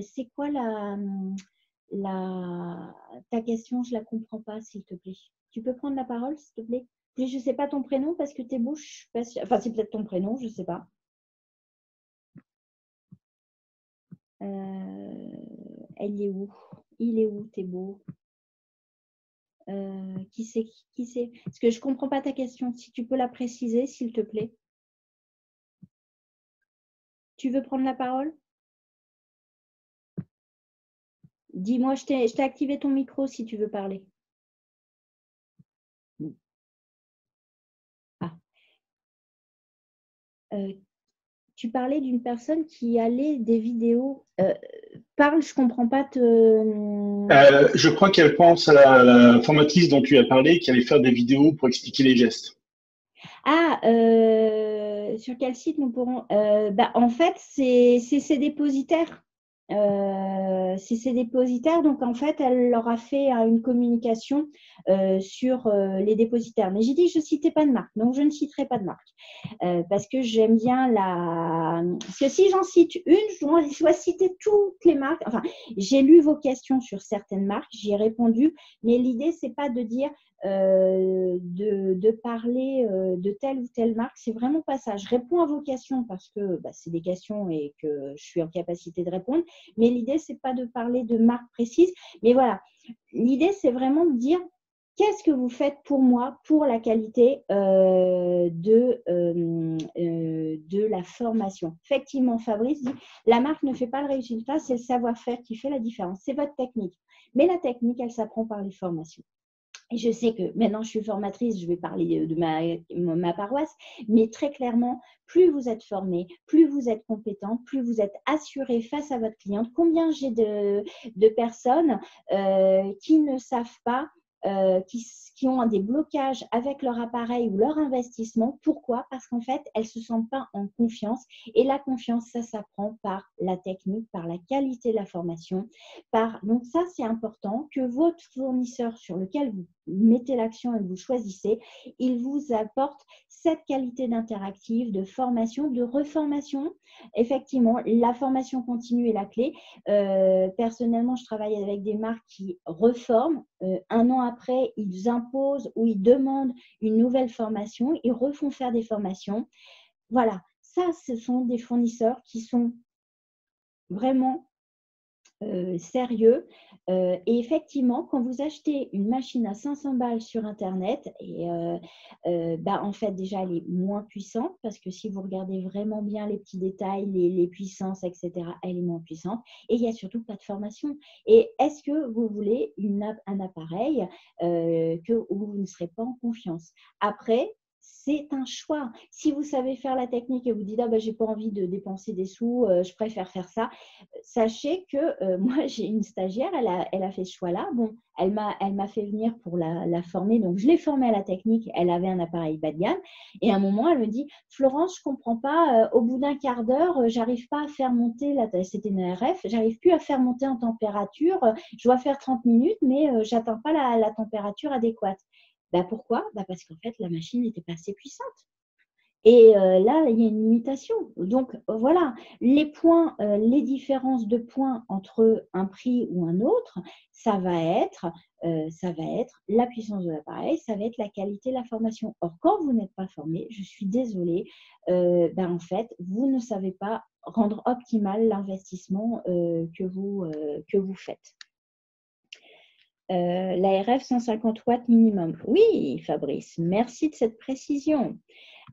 c'est quoi ta question? Je ne la comprends pas, s'il te plaît. Tu peux prendre la parole, s'il te plaît? Je ne sais pas ton prénom parce que Thébault, je suis pas sûre. Enfin, c'est peut-être ton prénom, je ne sais pas. Elle est où? Il est où, Thébault? Qui c'est? Parce que je ne comprends pas ta question. Si tu peux la préciser, s'il te plaît. Tu veux prendre la parole? Dis-moi, je t'ai activé ton micro si tu veux parler. Ah. Tu parlais d'une personne qui allait des vidéos. Parle, je ne comprends pas. Je crois qu'elle pense à la formatrice dont tu as parlé, qui allait faire des vidéos pour expliquer les gestes. Ah, sur quel site nous pourrons… en fait, c'est ses dépositaires. C'est ses dépositaires, donc en fait, elle leur a fait une communication sur les dépositaires. Mais j'ai dit que je ne citais pas de marque, donc je ne citerai pas de marque. Parce que j'aime bien parce que si j'en cite une, je dois citer toutes les marques. Enfin, j'ai lu vos questions sur certaines marques, j'y ai répondu, mais l'idée, ce n'est pas de dire de parler de telle ou telle marque, c'est vraiment pas ça. Je réponds à vos questions parce que c'est des questions et que je suis en capacité de répondre, mais l'idée, c'est pas de parler de marque précise. Mais voilà, l'idée, c'est vraiment de dire qu'est-ce que vous faites pour moi, pour la qualité de la formation. Effectivement, Fabrice dit, la marque ne fait pas le résultat, c'est le savoir-faire qui fait la différence. C'est votre technique. Mais la technique, elle s'apprend par les formations. Et je sais que maintenant, je suis formatrice, je vais parler de ma paroisse, mais très clairement, plus vous êtes formé, plus vous êtes compétent, plus vous êtes assuré face à votre cliente. Combien j'ai de personnes qui ne savent pas, qui ont des blocages avec leur appareil ou leur investissement. Pourquoi? Parce qu'en fait, elles ne se sentent pas en confiance. Et la confiance, ça s'apprend par la technique, par la qualité de la formation. Donc ça, c'est important que votre fournisseur sur lequel vous mettez l'action et que vous choisissez, il vous apporte cette qualité d'interactive, de formation, de reformation. Effectivement, la formation continue est la clé. Personnellement, je travaille avec des marques qui reforment. Un an après, ils imposent ou ils demandent une nouvelle formation. Ils refont faire des formations. Voilà, ça, ce sont des fournisseurs qui sont vraiment sérieux. Et effectivement, quand vous achetez une machine à 500 balles sur Internet, en fait, déjà, elle est moins puissante parce que si vous regardez vraiment bien les petits détails, les puissances, etc., elle est moins puissante. Et il n'y a surtout pas de formation. Et est-ce que vous voulez un appareil où vous ne serez pas en confiance? Après, c'est un choix. Si vous savez faire la technique et vous dites « j'ai pas envie de dépenser des sous, je préfère faire ça », sachez que moi, j'ai une stagiaire, elle a fait ce choix-là. Bon, elle m'a fait venir pour la former. Donc, je l'ai formée à la technique. Elle avait un appareil bas de gamme. Et à un moment, elle me dit « Florence, je ne comprends pas. Au bout d'un quart d'heure, j'arrive pas à faire monter, c'était une RF, j'arrive plus à faire monter en température. Je dois faire 30 minutes, mais j'atteins pas la température adéquate. » Pourquoi? Parce qu'en fait, la machine n'était pas assez puissante. Et là, il y a une limitation. Donc, voilà, les points, les différences de points entre un prix ou un autre, ça va être la puissance de l'appareil, ça va être la qualité de la formation. Or, quand vous n'êtes pas formé, je suis désolée, en fait, vous ne savez pas rendre optimal l'investissement que vous faites. L'ARF 150 watts minimum. Oui, Fabrice, merci de cette précision.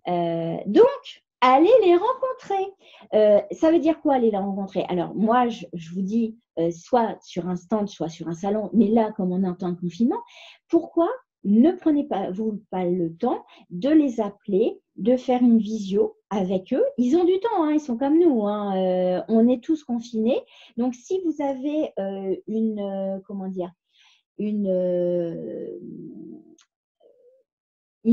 Donc, allez les rencontrer. Ça veut dire quoi, aller les rencontrer? Alors, moi, je vous dis, soit sur un stand, soit sur un salon, mais là, comme on est en temps de confinement, pourquoi ne prenez pas le temps de les appeler, de faire une visio avec eux? Ils ont du temps, hein, ils sont comme nous, hein, on est tous confinés. Donc, si vous avez une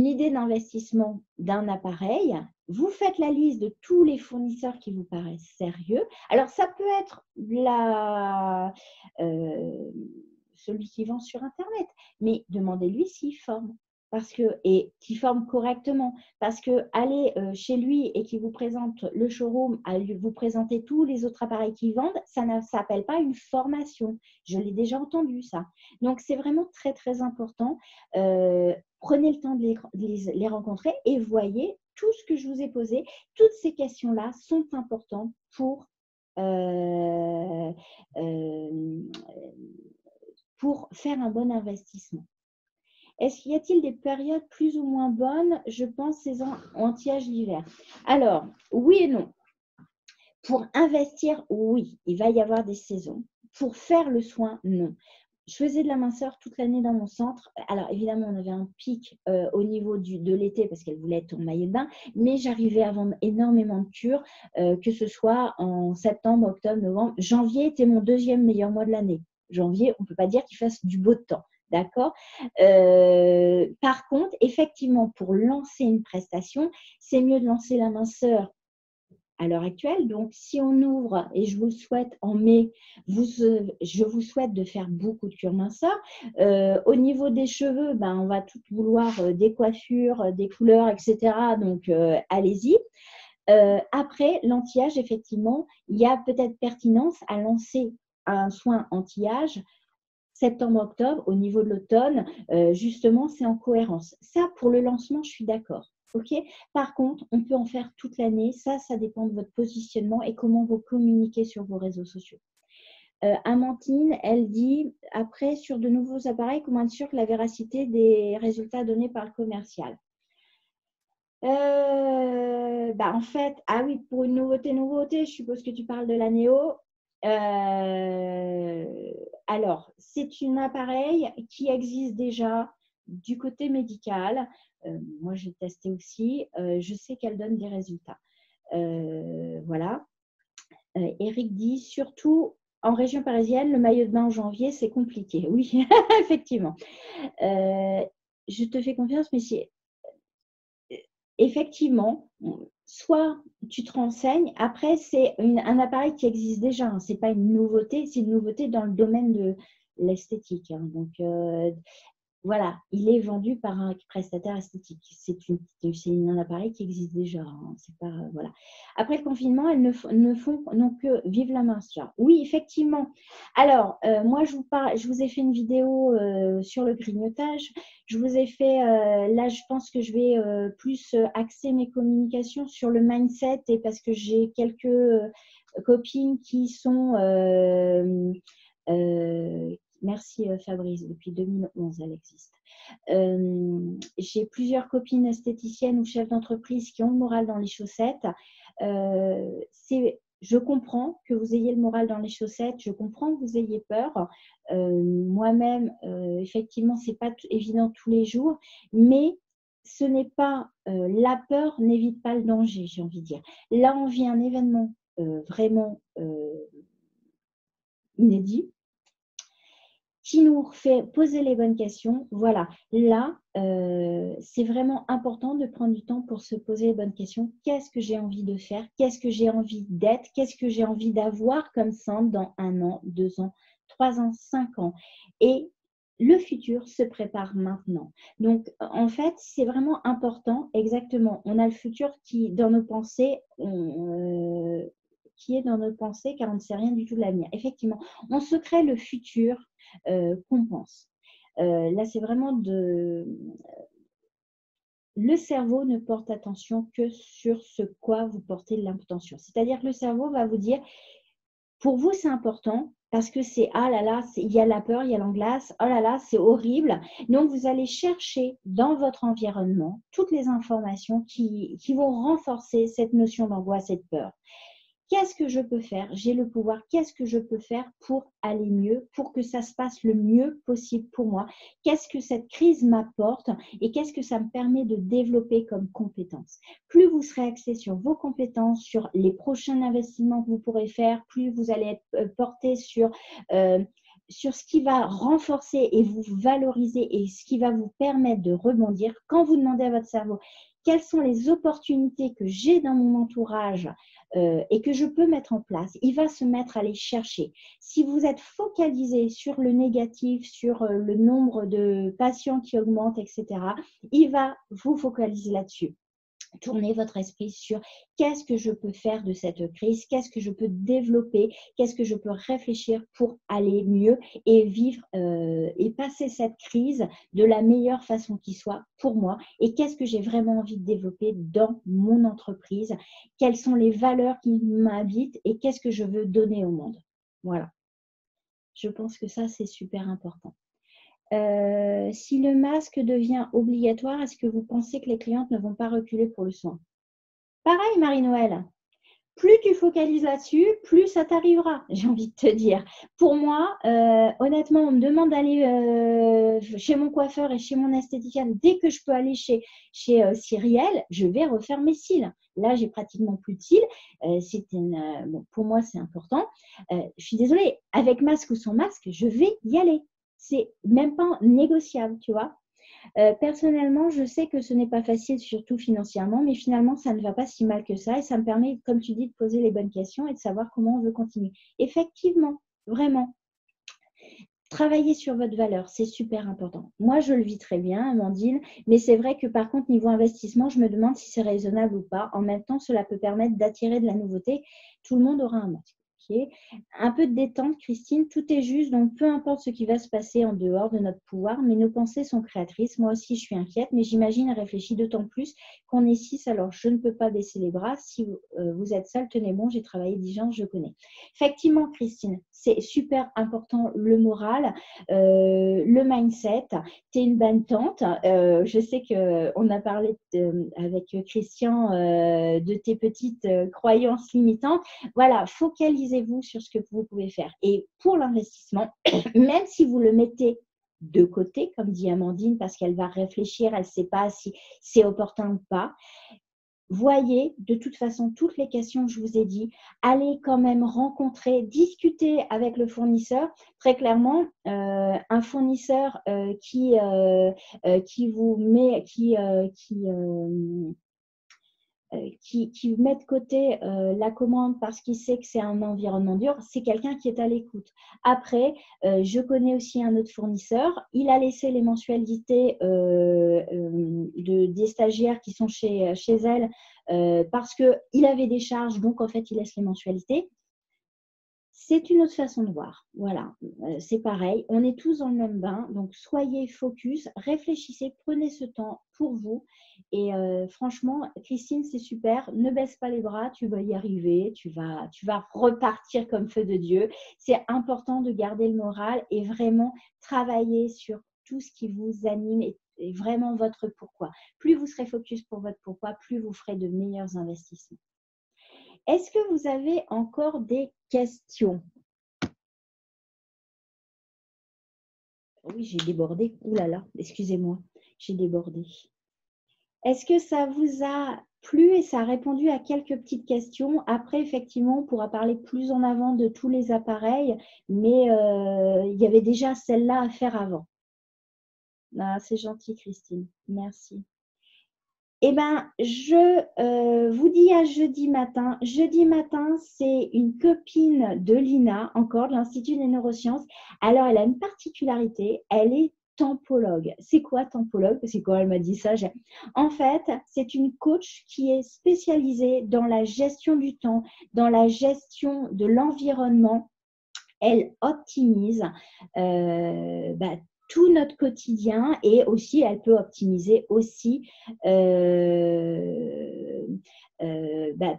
idée d'investissement d'un appareil, vous faites la liste de tous les fournisseurs qui vous paraissent sérieux. Alors, ça peut être celui qui vend sur Internet, mais demandez-lui s'il forme. Et qui forme correctement. Parce que aller chez lui et qu'il vous présente le showroom, à vous présenter tous les autres appareils qu'ils vendent, ça ne s'appelle pas une formation. Je l'ai déjà entendu, ça. Donc, c'est vraiment très, très important. Prenez le temps de les rencontrer et voyez tout ce que je vous ai posé. Toutes ces questions-là sont importantes pour faire un bon investissement. Y a-t-il des périodes plus ou moins bonnes? Je pense saison anti-âge l'hiver. Alors, oui et non. Pour investir, oui, il va y avoir des saisons. Pour faire le soin, non. Je faisais de la minceur toute l'année dans mon centre. Alors, évidemment, on avait un pic au niveau de l'été parce qu'elle voulait être en maillot de bain, mais j'arrivais à vendre énormément de cures, que ce soit en septembre, octobre, novembre. Janvier était mon deuxième meilleur mois de l'année. Janvier, on ne peut pas dire qu'il fasse du beau temps. D'accord. Par contre, effectivement, pour lancer une prestation, c'est mieux de lancer la minceur à l'heure actuelle. Donc, si on ouvre, et je vous le souhaite en mai, je vous souhaite de faire beaucoup de cure minceur. Au niveau des cheveux, on va tout vouloir des coiffures, des couleurs, etc. Donc, allez-y. Après, l'anti-âge, effectivement, il y a peut-être pertinence à lancer un soin anti-âge septembre-octobre, au niveau de l'automne, justement, c'est en cohérence. Ça, pour le lancement, je suis d'accord. Okay. Par contre, on peut en faire toute l'année. Ça dépend de votre positionnement et comment vous communiquez sur vos réseaux sociaux. Amandine, elle dit, après, sur de nouveaux appareils, comment être sûr que la véracité des résultats donnés par le commercial? En fait, ah oui, pour une nouveauté, je suppose que tu parles de la Néo. Alors, c'est un appareil qui existe déjà du côté médical. Moi, j'ai testé aussi. Je sais qu'elle donne des résultats. Voilà. Eric dit, surtout en région parisienne, le maillot de bain en janvier, c'est compliqué. Oui, effectivement. Je te fais confiance, mais effectivement, soit tu te renseignes, après c'est un appareil qui existe déjà, hein, ce n'est pas une nouveauté, c'est une nouveauté dans le domaine de l'esthétique. Hein, donc voilà, il est vendu par un prestataire esthétique. C'est un appareil qui existe déjà. Hein, c'est pas, voilà. Après le confinement, elles ne font que vivre la minceur. Oui, effectivement. Alors, moi, je vous ai fait une vidéo sur le grignotage. Je vous ai fait, là, je pense que je vais plus axer mes communications sur le mindset et parce que j'ai quelques copines qui sont… merci Fabrice, depuis 2011 elle existe. J'ai plusieurs copines esthéticiennes ou chefs d'entreprise qui ont le moral dans les chaussettes. Je comprends que vous ayez le moral dans les chaussettes, je comprends que vous ayez peur. Moi-même, effectivement, ce n'est pas évident tous les jours, mais ce n'est pas, la peur n'évite pas le danger, j'ai envie de dire. Là, on vit un événement vraiment inédit, qui nous fait poser les bonnes questions. Voilà, là, c'est vraiment important de prendre du temps pour se poser les bonnes questions. Qu'est-ce que j'ai envie de faire? Qu'est-ce que j'ai envie d'être? Qu'est-ce que j'ai envie d'avoir comme centre dans 1 an, 2 ans, 3 ans, 5 ans? Et le futur se prépare maintenant. Donc, en fait, c'est vraiment important, exactement. On a le futur qui, dans nos pensées, qui est dans nos pensées, car on ne sait rien du tout de l'avenir. Effectivement, on se crée le futur qu'on pense. Là, c'est vraiment le cerveau ne porte attention que sur ce quoi vous portez l'intention. C'est-à-dire que le cerveau va vous dire, pour vous, c'est important parce que c'est, ah là là, il y a la peur, il y a l'angoisse, oh là là, c'est horrible. Donc, vous allez chercher dans votre environnement toutes les informations qui vont renforcer cette notion d'angoisse et de peur. Qu'est-ce que je peux faire? J'ai le pouvoir. Qu'est-ce que je peux faire pour aller mieux, pour que ça se passe le mieux possible pour moi? Qu'est-ce que cette crise m'apporte et qu'est-ce que ça me permet de développer comme compétences? Plus vous serez axé sur vos compétences, sur les prochains investissements que vous pourrez faire, plus vous allez être porté sur ce qui va renforcer et vous valoriser et ce qui va vous permettre de rebondir. Quand vous demandez à votre cerveau quelles sont les opportunités que j'ai dans mon entourage et que je peux mettre en place, il va se mettre à les chercher. Si vous êtes focalisé sur le négatif, sur le nombre de patients qui augmente, etc., il va vous focaliser là-dessus. Tournez votre esprit sur qu'est-ce que je peux faire de cette crise, qu'est-ce que je peux développer, qu'est-ce que je peux réfléchir pour aller mieux et vivre et passer cette crise de la meilleure façon qui soit pour moi et qu'est-ce que j'ai vraiment envie de développer dans mon entreprise, quelles sont les valeurs qui m'habitent et qu'est-ce que je veux donner au monde. Voilà. Je pense que ça, c'est super important. Si le masque devient obligatoire, est-ce que vous pensez que les clientes ne vont pas reculer pour le soin? Pareil, Marie-Noël. Plus tu focalises là-dessus, plus ça t'arrivera, j'ai envie de te dire. Pour moi, honnêtement, on me demande d'aller chez mon coiffeur et chez mon esthéticienne. Dès que je peux aller chez Cyrielle, je vais refaire mes cils. Là, j'ai pratiquement plus de cils. Bon, pour moi, c'est important. Je suis désolée, avec masque ou sans masque, je vais y aller. C'est même pas négociable, tu vois. Personnellement, je sais que ce n'est pas facile, surtout financièrement, mais finalement, ça ne va pas si mal que ça et ça me permet, comme tu dis, de poser les bonnes questions et de savoir comment on veut continuer. Effectivement, vraiment, travailler sur votre valeur, c'est super important. Moi, je le vis très bien, Amandine, mais c'est vrai que par contre, niveau investissement, je me demande si c'est raisonnable ou pas. En même temps, cela peut permettre d'attirer de la nouveauté. Tout le monde aura un masque. Un peu de détente, Christine, tout est juste, donc peu importe ce qui va se passer en dehors de notre pouvoir, mais nos pensées sont créatrices. Moi aussi, je suis inquiète, mais j'imagine et réfléchis d'autant plus qu'on est 6, alors je ne peux pas baisser les bras. Si vous êtes seul, tenez bon, j'ai travaillé 10 ans, je connais. Effectivement, Christine, c'est super important, le moral, le mindset. Tu es une bonne tante. Je sais qu'on a parlé avec Christian de tes petites croyances limitantes. Voilà, focalisez-vous sur ce que vous pouvez faire. Et pour l'investissement, même si vous le mettez de côté, comme dit Amandine, parce qu'elle va réfléchir, elle ne sait pas si c'est opportun ou pas, voyez de toute façon toutes les questions que je vous ai dit, allez quand même rencontrer, discuter avec le fournisseur. Très clairement, un fournisseur qui vous met, qui met de côté la commande parce qu'il sait que c'est un environnement dur, c'est quelqu'un qui est à l'écoute. Après, je connais aussi un autre fournisseur. Il a laissé les mensualités des stagiaires qui sont chez elle parce qu'il avait des charges, donc en fait, il laisse les mensualités. C'est une autre façon de voir. Voilà, c'est pareil. On est tous dans le même bain. Donc, soyez focus, réfléchissez, prenez ce temps pour vous. Et franchement, Christine, c'est super. Ne baisse pas les bras, tu vas y arriver. Tu vas repartir comme feu de Dieu. C'est important de garder le moral et vraiment travailler sur tout ce qui vous anime et vraiment votre pourquoi. Plus vous serez focus pour votre pourquoi, plus vous ferez de meilleurs investissements. Est-ce que vous avez encore des questions? Oui, j'ai débordé. Ouh là là, excusez-moi, j'ai débordé. Est-ce que ça vous a plu et ça a répondu à quelques petites questions? Après, effectivement, on pourra parler plus en avant de tous les appareils, mais il y avait déjà celle-là à faire avant. Ah, c'est gentil, Christine. Merci. Eh bien, je vous dis à jeudi matin. Jeudi matin, c'est une copine de l'INA, encore de l'Institut des neurosciences. Alors, elle a une particularité, elle est tampologue. C'est quoi tampologue? Parce que quand elle m'a dit ça, en fait, c'est une coach qui est spécialisée dans la gestion du temps, dans la gestion de l'environnement. Elle optimise tout notre quotidien et aussi, elle peut optimiser aussi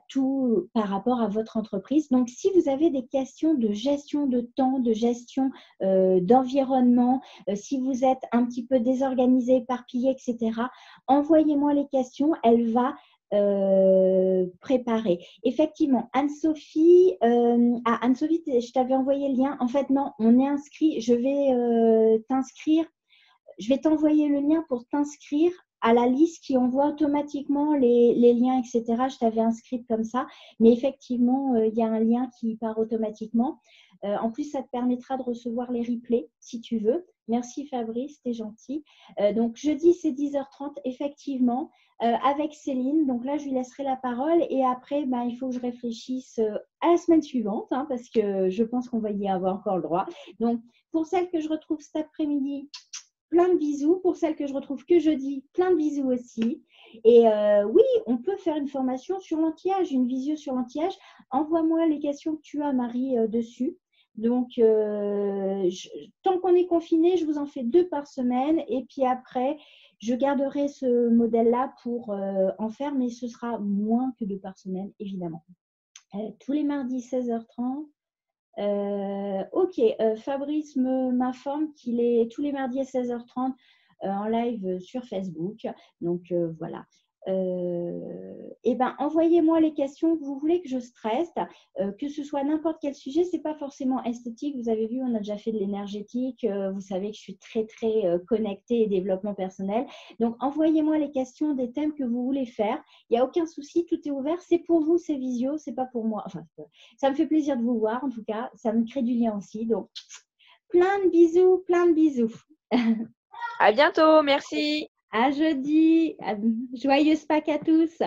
tout par rapport à votre entreprise. Donc, si vous avez des questions de gestion de temps, de gestion d'environnement, si vous êtes un petit peu désorganisé, éparpillé, etc., envoyez-moi les questions. Elle va préparer. Effectivement, Anne-Sophie, Anne-Sophie, je t'avais envoyé le lien. En fait, non, on est inscrit. Je vais t'inscrire. Je vais t'envoyer le lien pour t'inscrire à la liste qui envoie automatiquement les liens, etc. Je t'avais inscrite comme ça. Mais effectivement, il y a un lien qui part automatiquement. En plus, ça te permettra de recevoir les replays si tu veux. Merci Fabrice, t'es gentil. Donc, jeudi, c'est 10h30, effectivement, avec Céline. Donc là, je lui laisserai la parole. Et après, il faut que je réfléchisse à la semaine suivante, hein, parce que je pense qu'on va y avoir encore le droit. Donc, pour celles que je retrouve cet après-midi, plein de bisous. Pour celles que je retrouve que jeudi, plein de bisous aussi. Et oui, on peut faire une formation sur l'anti-âge, une visio sur l'anti-âge. Envoie-moi les questions que tu as, Marie, dessus. Donc, tant qu'on est confiné, je vous en fais 2 par semaine. Et puis après, je garderai ce modèle-là pour en faire, mais ce sera moins que 2 par semaine, évidemment. Tous les mardis, 16h30. Ok, Fabrice m'informe qu'il est tous les mardis à 16h30 en live sur Facebook. Donc, voilà. Envoyez-moi les questions que vous voulez que je stresse, que ce soit n'importe quel sujet. C'est pas forcément esthétique. Vous avez vu, on a déjà fait de l'énergétique. Vous savez que je suis très connectée et développement personnel. Donc envoyez-moi les questions des thèmes que vous voulez faire. Il n'y a aucun souci, tout est ouvert. C'est pour vous, c'est visio, c'est pas pour moi. Enfin, ça me fait plaisir de vous voir. En tout cas, ça me crée du lien aussi. Donc plein de bisous, plein de bisous. À bientôt, merci. À jeudi. Joyeuse Pâques à tous.